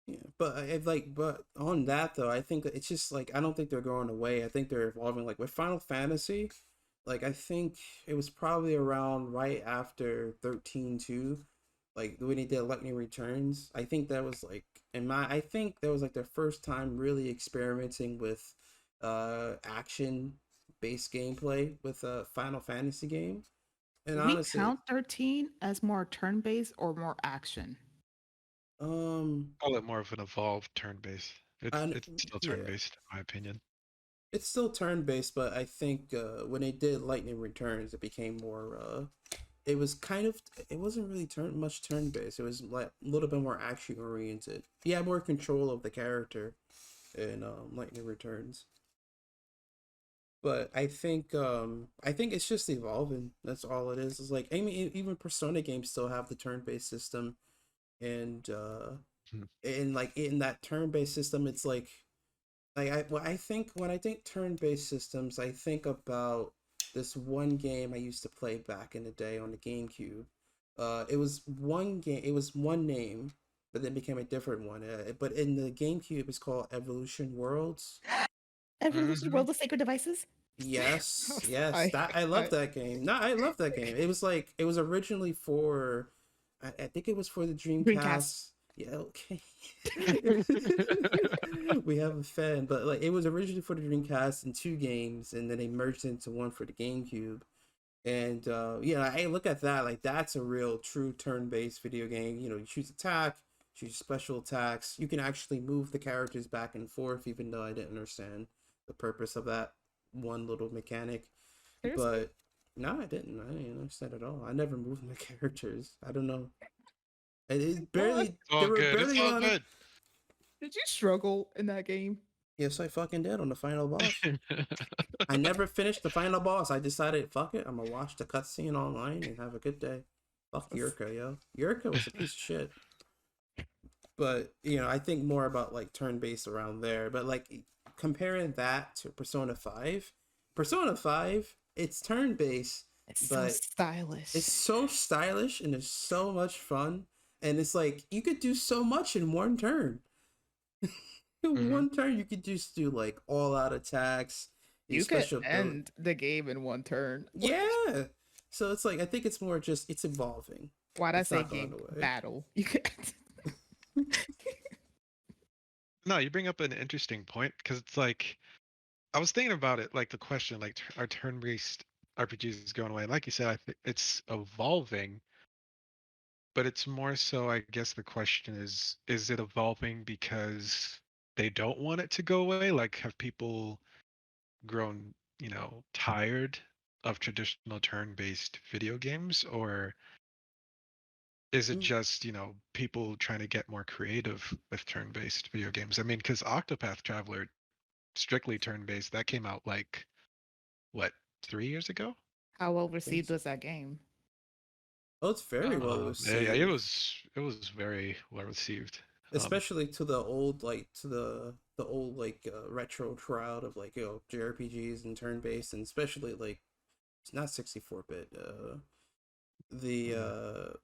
Yeah, but on that though, I think it's just like I don't think they're going away. I think they're evolving. Like with Final Fantasy, like I think it was probably around right after 13-2, like when they did Lightning Returns. I think that was like I think that was like their first time really experimenting with action based gameplay with a Final Fantasy game. And honestly, count 13 as more turn based or more action? Call it more of an evolved turn based. It's still turn based, in my opinion. It's still turn based, but I think when they did Lightning Returns, it became more. It was it wasn't really much turn based. It was like a little bit more action oriented. You had more control of the character in Lightning Returns. But I think it's just evolving. That's all it is. It's like I mean even Persona games still have the turn-based system, and Hmm. in like in that turn-based system it's like I think when I think turn-based systems, I think about this one game I used to play back in the day on the GameCube. It was one game. It was one name, but then became a different one. But in the GameCube, it's called Evolution Worlds. Evolution Mhm. World of Sacred Devices. Yes, yes. I, That I love that game. No, I love that game. It was like it was originally for, I think it was for the Dreamcast. Dreamcast. Yeah, okay. We have a fan, but like it was originally for the Dreamcast in two games, and then they merged into one for the GameCube. And yeah, I look at that like that's a real true turn-based video game. You know, you choose attack, choose special attacks. You can actually move the characters back and forth, even though I didn't understand the purpose of that one little mechanic. Seriously? But no, I didn't. I didn't understand at all. I never moved my characters. I don't know. And it What? barely It's all there were good. It's barely all on. good. Did you struggle in that game? Yes, I fucking did on the final boss. I never finished the final boss. I decided, fuck it, I'm gonna watch the cutscene online and have a good day. Fuck Yurka, yo. Yurka was a piece of shit. But you know, I think more about like turn based around there. But like comparing that to Persona 5, Persona 5, it's turn based, It's so but stylish. it's so stylish and it's so much fun. And it's like you could do so much in one turn. Mhm. One turn you could just do like all out attacks, You could special build. end the game in one turn. Yeah. So it's like I think it's more just it's evolving. Why'd I It's say not going game? away. Battle. You could. No, you bring up an interesting point because it's like I was thinking about it, like the question, like are turn-based RPGs going away? And like you said, I think it's evolving, but it's more so, I guess the question is it evolving because they don't want it to go away? Like, have people grown, tired of traditional turn-based video games, or is it Mm. just, people trying to get more creative with turn-based video games? I mean, because Octopath Traveler, strictly turn-based, that came out like what, 3 years ago? How well received was that game? Oh, it's very well Yeah, it received, was very well received. especially to the old like to the old like retro crowd of like JRPGs and turn based, and especially like it's not 64-bit. The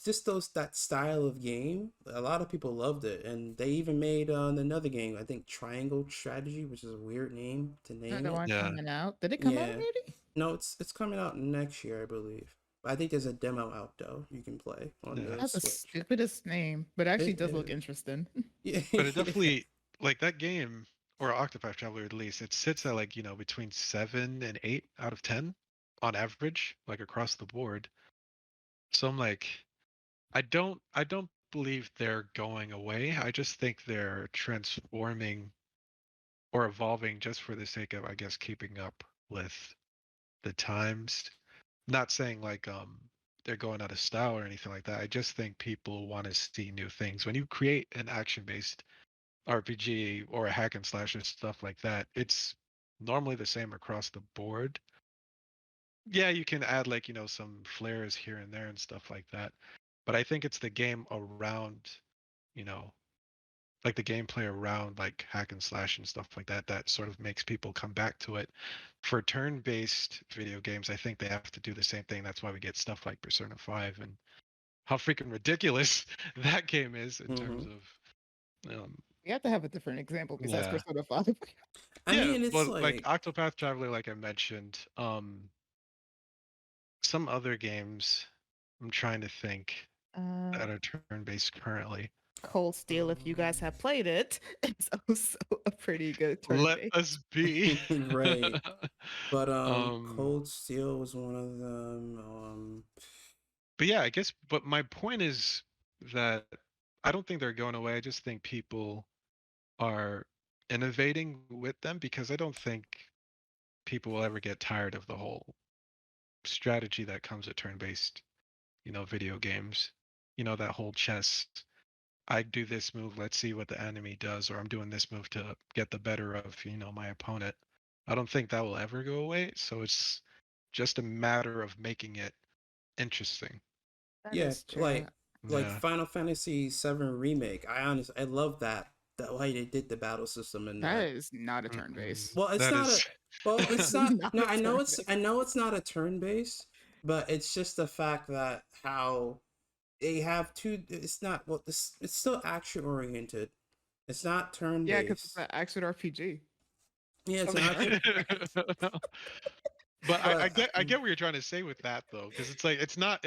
just those that style of game, a lot of people loved it, and they even made another game, I think Triangle Strategy, which is a weird name to name The it. one Yeah. coming out. Did it come out Yeah. already? No, it's coming out next year, I believe. I think there's a demo out though you can play on Yeah. the That's the Switch. stupidest name, but it actually It does look is. interesting. Yeah. But it definitely, like that game, or Octopath Traveler at least, it sits at like, between 7 and 8 out of 10 on average, like across the board. So I'm like, I don't believe they're going away. I just think they're transforming or evolving just for the sake of, I guess, keeping up with the times. Not saying like they're going out of style or anything like that. I just think people want to see new things. When you create an action-based RPG or a hack and slash or stuff like that, it's normally the same across the board. Yeah, you can add like, some flares here and there and stuff like that. But I think it's the game around, you know, like the gameplay around like hack and slash and stuff like that that sort of makes people come back to it. For turn-based video games, I think they have to do the same thing. That's why we get stuff like Persona 5 and how freaking ridiculous that game is in terms Hmm. of We have to have a different example besides yeah. Persona 5. I Yeah, mean, it's well, like like Octopath Traveler, like I mentioned, some other games I'm trying to think Uh, that are turn-based currently. Cold Steel, if you guys have played it, it's also a pretty good turn Let based. us be. right. But um, Cold Steel was one of them. but yeah, I guess. But my point is that I don't think they're going away. I just think people are innovating with them because I don't think people will ever get tired of the whole strategy that comes with turn-based, video games. That whole chess. I do this move, let's see what the enemy does, or I'm doing this move to get the better of, my opponent. I don't think that will ever go away. So it's just a matter of making it interesting. That Yeah, is true. like Yeah. Final Fantasy VII remake. I love that way they did the battle system in That that. is not a turn base. Well, it's That not is. a it's That is not. not No, a turn base. I know it's not a turn base, but it's just the fact that how they have two. It's not this. It's still action oriented. It's not turn Yeah, because it's based. an action RPG. Yeah, it's I'm an sorry. action. But I But get what you're trying to say with that though, because it's like it's not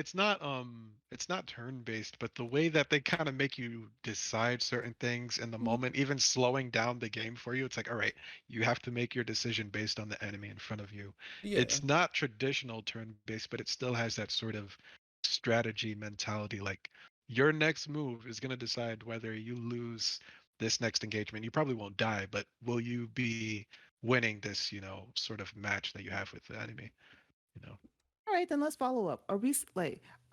turn based, but the way that they kind of make you decide certain things in the moment, even slowing down the game for you, it's like, all right, you have to make your decision based on the enemy in front of you. yeah, It's not traditional turn based, but it still has that sort of strategy mentality. Like your next move is gonna decide whether you lose this next engagement. You probably won't die, but will you be winning this, sort of match that you have with the enemy, you know. All right, then let's follow up. Are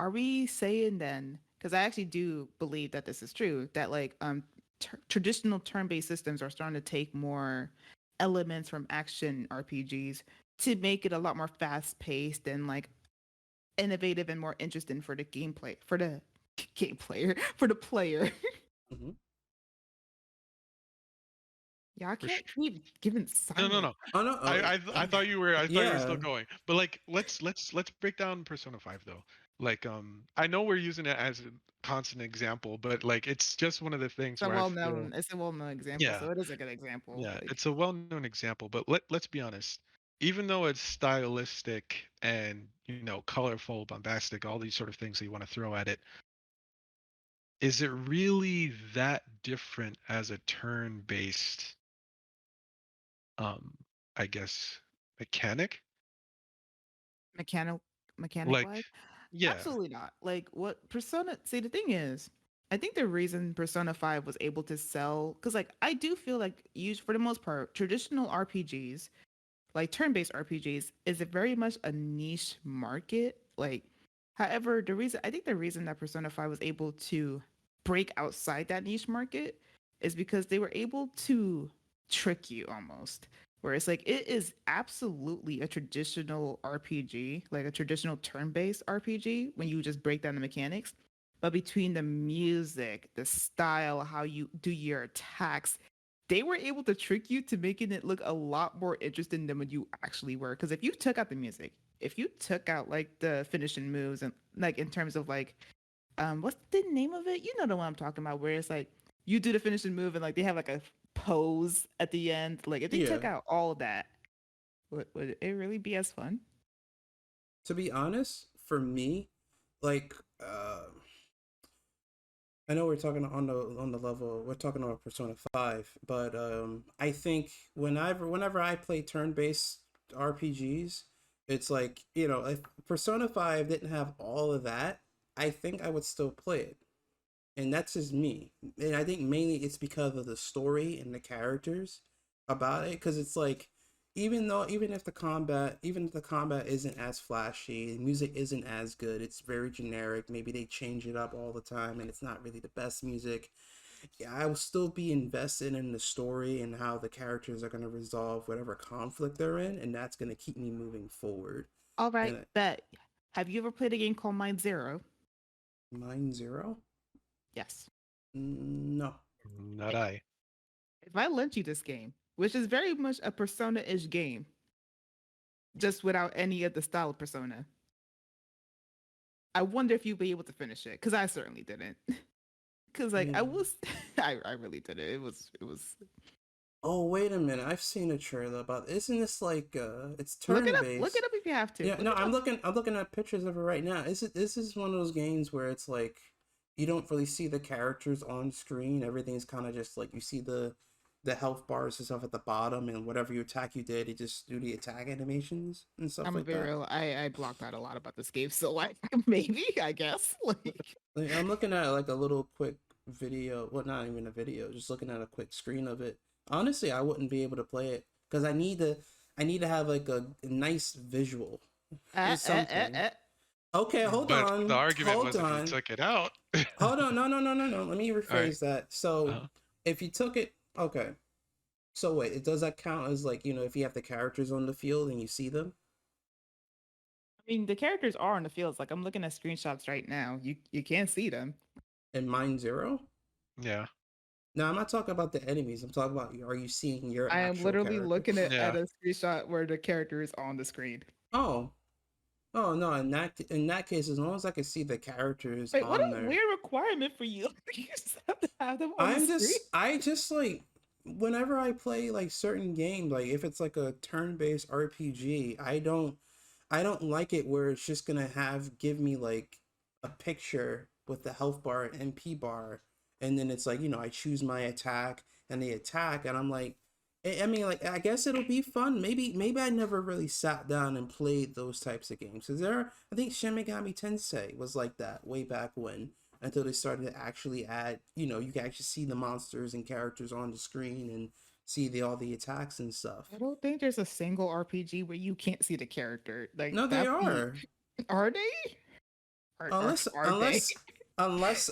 we saying then? Because I actually do believe that this is true. That traditional turn-based systems are starting to take more elements from action RPGs to make it a lot more fast-paced and like innovative and more interesting for the gameplay for the game player for the player. hmm Y'all For can't sure. keep giving No, no, silence. no. Oh no, I thought you were yeah. still going. But like let's break down Persona 5 though. Like I know we're using it as a constant example, but like it's just one of the things where I feel It's a well-known example, yeah, so it is a good example. yeah, Like it's a well-known example, but let's be honest. Even though it's stylistic and, colorful, bombastic, all these sort of things that you want to throw at it, is it really that different as a turn-based um I guess mechanic? mechanic mechanic Like wise, yeah. absolutely not. Like what Persona, see, the thing is, I think the reason Persona 5 was able to sell, because like I do feel like used for the most part traditional RPGs, like turn-based RPGs, is a very much a niche market. Like, however, the reason that Persona 5 was able to break outside that niche market is because they were able to trick you almost. Where it's like it is absolutely a traditional RPG, like a traditional turn-based RPG when you just break down the mechanics. But between the music, the style, how you do your attacks, they were able to trick you to making it look a lot more interesting than what you actually were. Because if you took out the music, if you took out like the finishing moves and like in terms of like what's the name of it? You know the one I'm talking about, where it's like you do the finishing move and like they have like a pose at the end. Like if they took Yeah. out all of that, would it really be as fun? To be honest, for me, like I know we're talking on the level we're talking about Persona 5, but I think whenever I play turn-based RPGs, it's like, if Persona 5 didn't have all of that, I think I would still play it. And that's just me. And I think mainly it's because of the story and the characters about it, cuz it's like even if the combat isn't as flashy, the music isn't as good, it's very generic, maybe they change it up all the time and it's not really the best music. Yeah, I will still be invested in the story and how the characters are going to resolve whatever conflict they're in, and that's going to keep me moving forward. All right, And bet. Have you ever played a game called Mind Zero? Mine Zero? Yes. No. Not I. If I lent you this game, which is very much a Persona-ish game, just without any of the style of Persona, I wonder if you'd be able to finish it. Because I certainly didn't. Because like I Mm. was, I really didn't. It was. Oh, wait a minute. I've seen a trailer about, isn't this like it's Look it turn up. Look it based? up if you have to. Yeah, Look no, it up. I'm looking at pictures of it right now. This is one of those games where it's like you don't really see the characters on screen. Everything's kind of just like you see the health bars and stuff at the bottom, and whatever you attack you did, it just do the attack animations and stuff I'm a like very that. real. I blocked out a lot about this game, so like maybe I guess like Like, I'm looking at like a little quick video. Well, not even a video. Just looking at a quick screen of it. Honestly, I wouldn't be able to play it because I need to have like a nice visual. uh, uh, uh, Something. uh. Okay, But the argument hold was if you on, took it out. hold on. No, no, no, no, no. Let me All right. rephrase that. So, Uh-huh. if you took it, okay. So wait, it does that count as like, if you have the characters on the field and you see them? I mean, the characters are on the fields. Like I'm looking at screenshots right now. You can't see them. And mine zero? Yeah. No, I'm not talking about the enemies. I'm talking about, are you seeing your I am actual literally character? looking at Yeah. a screenshot where the character is on the screen. Oh, oh no. In that case, as long as I can see the characters Wait, what on a there, weird requirement for you. You just have to have them on the I'm screen. just I just like whenever I play like certain games, like if it's like a turn-based RPG, I don't like it where it's just gonna give me like a picture with the health bar and MP bar, and then it's like, I choose my attack and the attack, and I'm like, I mean, like, I guess it'll be fun. Maybe I never really sat down and played those types of games. Cause I think Shin Megami Tensei was like that way back when, until they started to actually add, you can actually see the monsters and characters on the screen and see all the attacks and stuff. I don't think there's a single RPG where you can't see the character. Like No, they that be are. are they? unless Are they? unless unless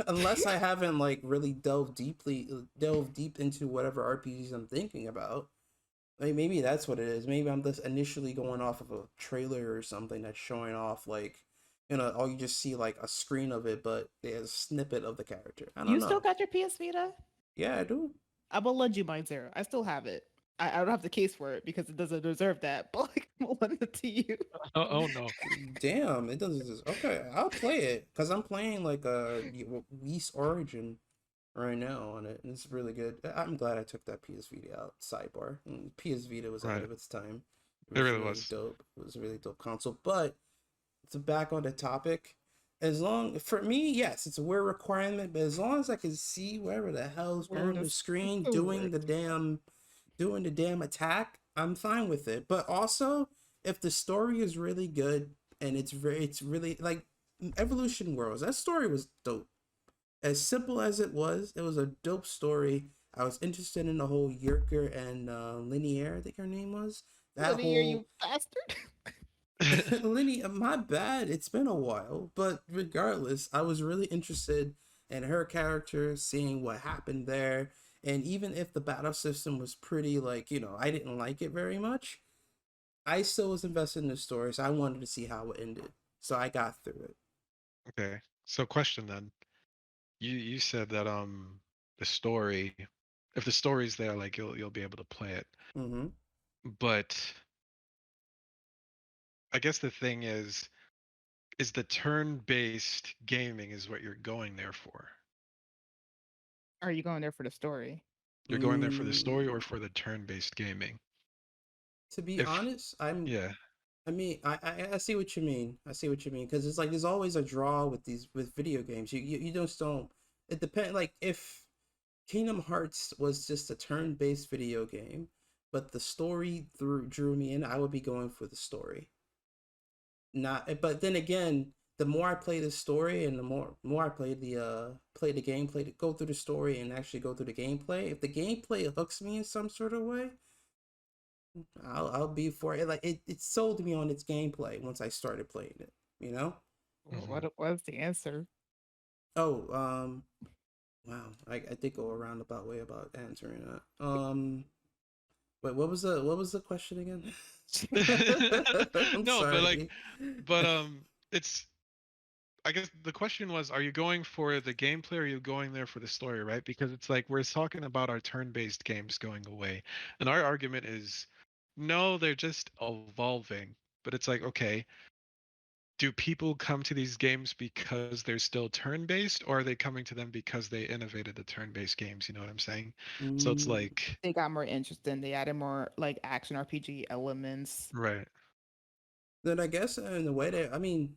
unless I haven't like really delved deep into whatever RPGs I'm thinking about. Like maybe that's what it is. Maybe I'm just initially going off of a trailer or something that's showing off like, or you just see like a screen of it, but there's a snippet of the character. I don't You know. still got your PS Vita? Yeah, I do. I will lend you mine, Zero. I still have it. I don't have the case for it because it doesn't deserve that, but like, I'm gonna lend it to you. Oh no. Damn, it doesn't. Okay, I'll play it because I'm playing like a Yeast Origin right now on it, and it's really good. I'm glad I took that PS Vita out. Sidebar: PS Vita was ahead Right. of its time. It really was. Dope. It was a really dope console. But to back on the topic, as long for me, yes, it's a weird requirement. But as long as I can see wherever the hell's on the screen doing the damn attack, I'm fine with it. But also, if the story is really good and it's really like Evolution Worlds, that story was dope. As simple as it was a dope story. I was interested in the whole Yerker and Linear, I think her name was. That Linear, whole you bastard. Linear, my bad. It's been a while, but regardless, I was really interested in her character, seeing what happened there, and even if the battle system was pretty, like, I didn't like it very much, I still was invested in the story, so I wanted to see how it ended. So I got through it. Okay. So question then. You said that the story, if the story's there, like you'll be able to play it. Mm-hmm. But I guess the thing is the turn-based gaming is what you're going there for. Are you going there for the story? You're going there for the story or for the turn-based gaming? To be If honest, yeah, I mean, I see what you mean. I see what you mean because it's like there's always a draw with video games. You just don't. It depends. Like if Kingdom Hearts was just a turn-based video game, but the story drew me in, I would be going for the story. Not, but then again, the more I play the story and the more I play the game, go through the story and actually go through the gameplay. If the gameplay hooks me in some sort of way, I'll be for it. Like it sold me on its gameplay once I started playing it. You know. What's the answer? Oh, wow. I did go a roundabout way about answering that. Wait, what was the question again? I'm no, sorry. but it's. I guess the question was, are you going for the gameplay or are you going there for the story, right? Because it's like we're talking about our turn-based games going away. And our argument is no, they're just evolving. But it's like, okay, do people come to these games because they're still turn-based or are they coming to them because they innovated the turn-based games? You know what I'm saying? So it's Mm, like, They got more interesting. They added more like action RPG elements. right. then I guess in the way that I mean,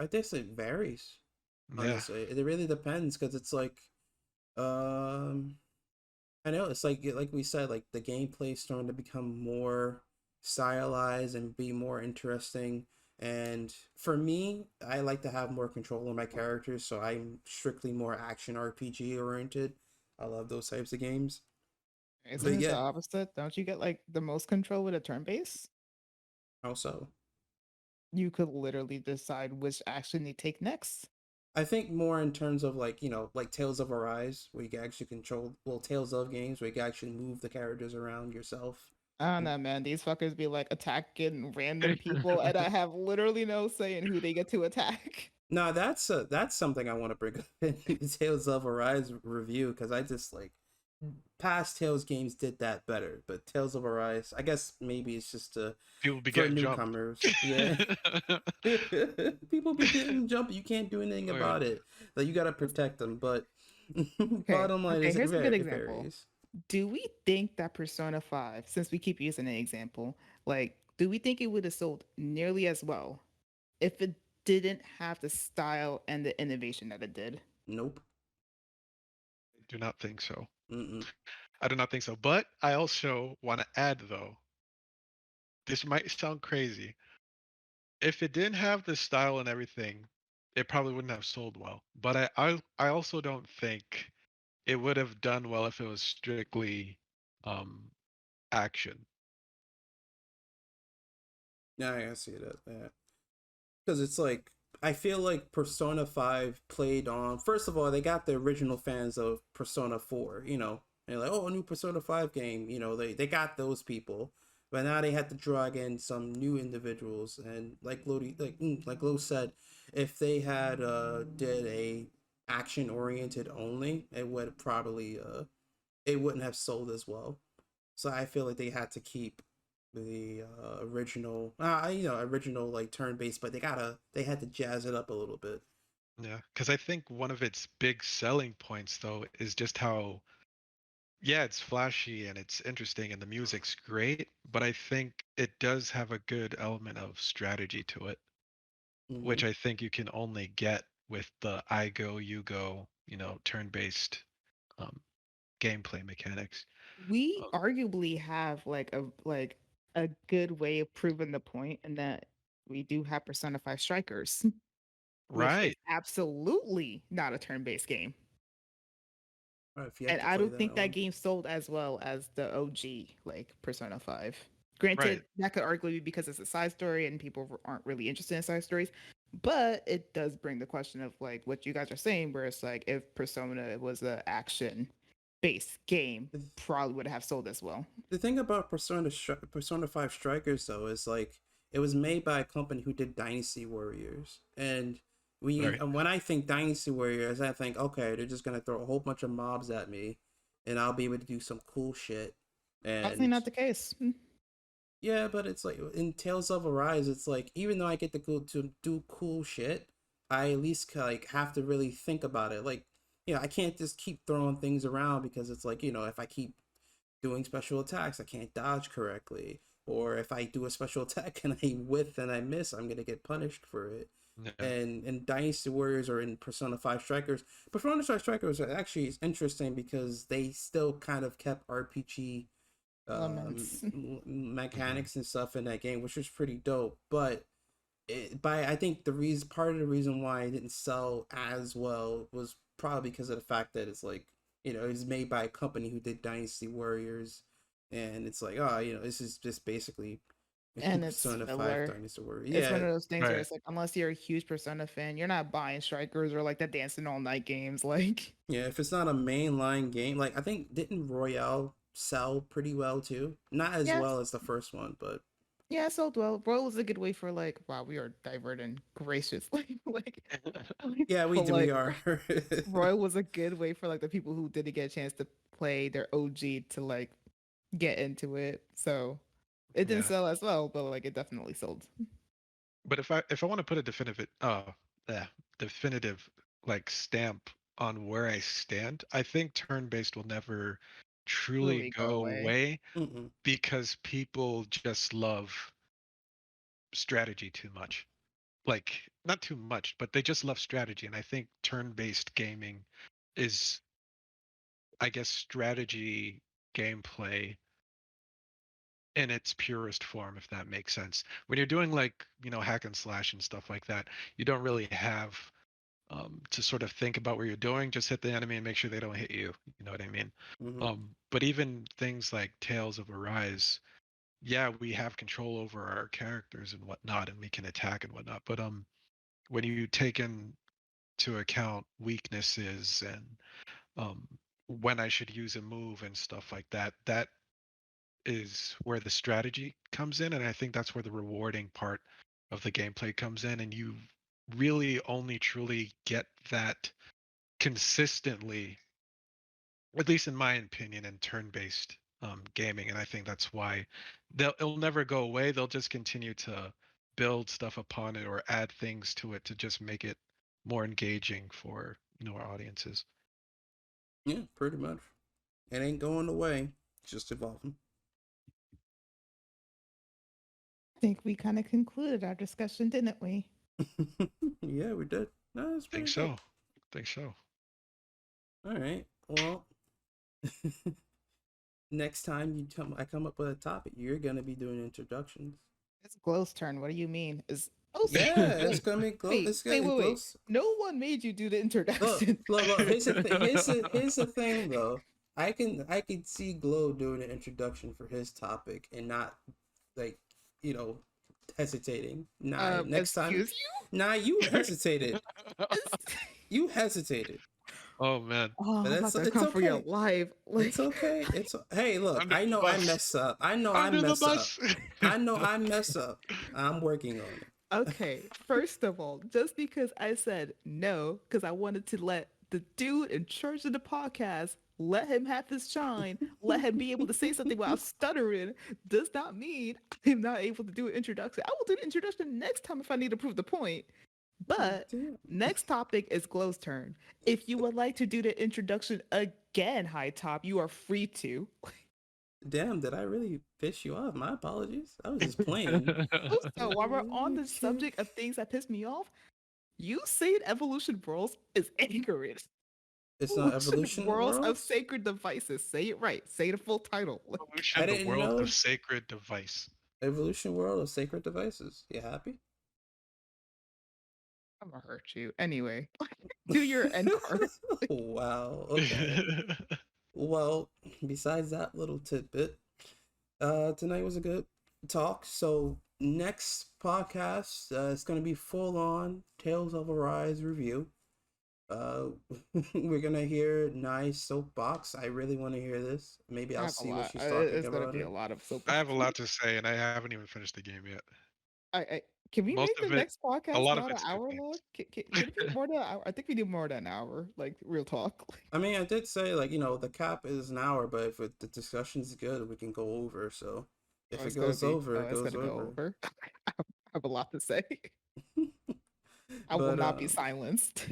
I guess it varies. Yeah. Honestly, it really depends because it's like, um, I know it's like we said, like the gameplay is starting to become more stylized and be more interesting. And for me, I like to have more control of my characters, so I'm strictly more action RPG oriented. I love those types of games. Isn't But it the yeah, opposite? Don't you get like the most control with a turn base? also, You could literally decide which action you take next. I think more in terms of like, like Tales of Arise, where you can actually control, well, Tales of games where you can actually move the characters around yourself. I don't know, man. These fuckers be like attacking random people, and I have literally no say in who they get to attack. No, that's something I want to bring up in the Tales of Arise review, because I just like past Tales games did that better, but Tales of Arise, I guess maybe it's just People be for getting jumped. newcomers. Yeah. People be getting jumped. You can't do anything Right. about it. Like, you gotta protect them. But Okay, bottom line okay. is Here's a good it example. varies. Do we think that Persona 5, since we keep using an example, like, do we think it would have sold nearly as well if it didn't have the style and the innovation that it did? Nope. I do not think so. Mm-mm. I do not think so. But I also want to add, though, this might sound crazy. If it didn't have the style and everything, it probably wouldn't have sold well. But I also don't think it would have done well if it was strictly um action. Yeah, I see that. Yeah, because it's like I feel like Persona 5 played on. First of all, they got the original fans of Persona 4. And like, oh, a new Persona 5 game. They got those people. But now they had to drag in some new individuals, and like Lodi, like Lo said, if they had did a action oriented only, it would probably it wouldn't have sold as well. So I feel like they had to keep the original, original like turn based, but they had to jazz it up a little bit. Yeah, because I think one of its big selling points, though, is just how, yeah, it's flashy and it's interesting and the music's great, but I think it does have a good element of strategy to it, Mm-hmm. which I think you can only get with the I go, you go, turn-based um, gameplay mechanics. We Uh, arguably have like a good way of proving the point in that we do have Persona 5 Strikers, which is right. absolutely not a turn-based game. All right, if you have And to I play don't that think that one. game sold as well as the OG, like Persona 5. Right. Granted, that could arguably be because it's a side story and people aren't really interested in side stories, but it does bring the question of like what you guys are saying, where it's like if Persona was an action based game, probably would have sold as well. The thing about Persona 5 Strikers though is like it was made by a company who did Dynasty Warriors, and Right. when I think Dynasty Warriors, I think, okay, they're just gonna throw a whole bunch of mobs at me, and I'll be able to do some cool shit. Definitely And not the case. yeah, but it's like in Tales of Arise, it's like even though I get to go to do cool shit, I at least like have to really think about it. Like, I can't just keep throwing things around, because it's like, if I keep doing special attacks, I can't dodge correctly. Or if I do a special attack and I whiff and I miss, I'm gonna get punished for it. Yeah. And in Dynasty Warriors or in Persona 5 Strikers, Persona 5 Strikers are actually is interesting because they still kind of kept RPG Elements. mechanics and stuff in that game, which was pretty dope. But I think part of the reason why it didn't sell as well was probably because of the fact that it's like, it's made by a company who did Dynasty Warriors, and it's like, oh, this is just basically And it's Persona 5 filler. Dynasty Warriors. It's one Yeah, of those things where Right. it's like, unless you're a huge Persona fan, you're not buying Strikers or like the Dancing All Night games. Like, yeah. If it's not a mainline game, like I think didn't Royale sell pretty well too? Not as yes, well as the first one, but yeah, it sold well. Royal was a good way for like, wow, we are diverting graciously. yeah, but we like, are. Royal was a good way for like the people who didn't get a chance to play their OG to like get into it. So it didn't Yeah. sell as well, but like it definitely sold. But if I want to put a definitive like stamp on where I stand, I think turn-based will never truly Really go go away. away Mm-mm. because people just love strategy too much. Like not too much, but they just love strategy, and I think turn-based gaming is, I guess, strategy gameplay in its purest form, if that makes sense. When you're doing like, hack and slash and stuff like that, you don't really have to sort of think about what you're doing. Just hit the enemy and make sure they don't hit you. You know what I mean? Mm-hmm. But even things like Tales of Arise, yeah, we have control over our characters and whatnot, and we can attack and whatnot. But when you take in to account weaknesses and when I should use a move and stuff like that. That is where the strategy comes in, and I think that's where the rewarding part of the gameplay comes in, and you really only truly get that consistently, at least in my opinion, in turn-based gaming. And I think that's why it'll never go away. They'll just continue to build stuff upon it or add things to it to just make it more engaging for our audiences. Yeah, pretty much. It ain't going away. It's just evolving. I think we kind of concluded our discussion, didn't we? Yeah, we did. No, it's Think so. Think so. All right. Well, next time I come up with a topic, you're gonna be doing introductions. It's Glow's turn. What do you mean? Yeah, it's gonna be Glow. Wait. No one made you do the introduction. Look. Here's the thing, though. I can see Glow doing an introduction for his topic and not like hesitating. Nah, next time. Excuse you? Nah, you hesitated. You hesitated. Oh man. Oh, But I'm about to come for your life. It's okay. Hey, look. I know I mess up. I know I mess up. I know I mess up. I'm working on it. Okay, first of all, just because I said no, because I wanted to let the dude in charge of the podcast let him have his shine, let him be able to say something without stuttering, does not mean I'm not able to do an introduction. I will do the introduction next time if I need to prove the point. But next topic is Glow's turn. If you would like to do the introduction again, High Top, you are free to. Damn, did I really piss you off? My apologies. I was just playing. Also, while we're on the subject of things that piss me off, you saying Evolution Worlds is ignorant. It's not Evolution Worlds of Sacred Devices. Say it right. Say the full title. Evolution, the World of Sacred Device. Evolution World of Sacred Devices. You happy? I'm gonna hurt you. Anyway, do your end card. Wow. Okay. Well, besides that little tidbit, tonight was a good talk. So next podcast, it's gonna be full on Tales of Arise review. We're gonna hear nice soapbox. I really want to hear this. Maybe I'll see what she's talking about. It's gonna be a lot of soapbox. I have a lot to say, and I haven't even finished the game yet. Can we make the next podcast not an hour long? Can it be more than an hour? I think we do more than an hour. Like real talk. I mean, I did say the cap is an hour, but if the discussion's good, we can go over. So if it goes over, it goes over. I have a lot to say. I will not be silenced.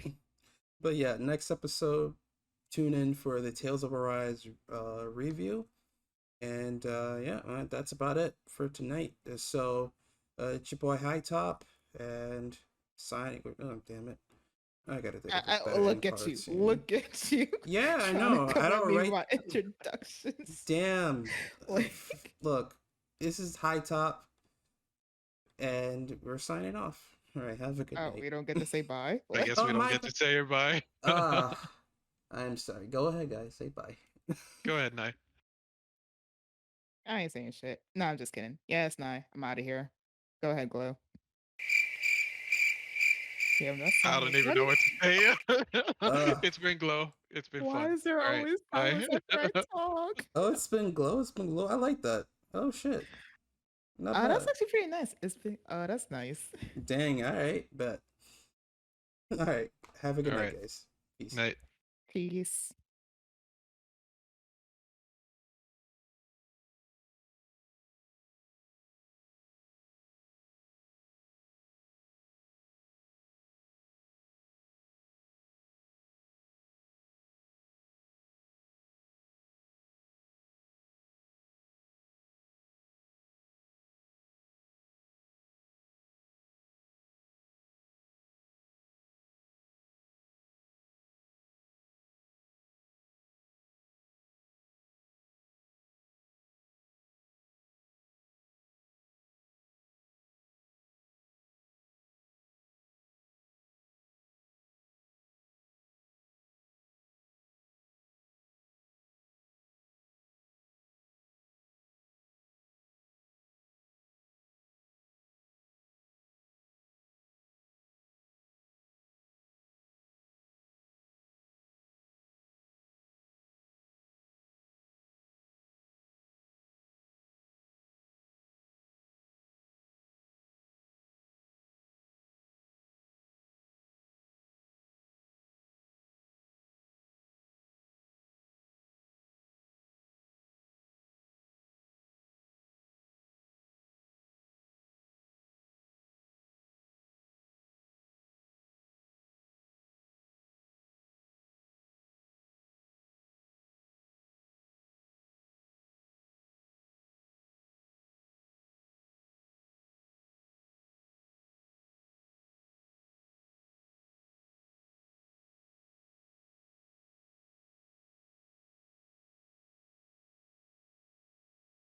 But yeah, next episode, tune in for the Tales of Arise review, and that's about it for tonight. So. It's your boy High Top and signing. Oh damn it! I gotta think. Look at you! Look at you! Yeah, I know. I don't write my introductions. Damn. Look, this is High Top, and we're signing off. All right, have a good night. We don't get to say bye. I guess we don't get to say bye. I'm sorry. Go ahead, guys. Say bye. Go ahead, Nye. I ain't saying shit. No, I'm just kidding. Yeah, it's Nye. I'm out of here. Go ahead, Glow. Damn, I don't even know what to say. It's been Glow. It's been fun. Why is there always silence after I talk? Oh, it's been Glow. It's been Glow. I like that. Oh shit. That's actually pretty nice. That's nice. Dang. All right, bet. All right. Have a good night, guys. Peace. Night. Peace.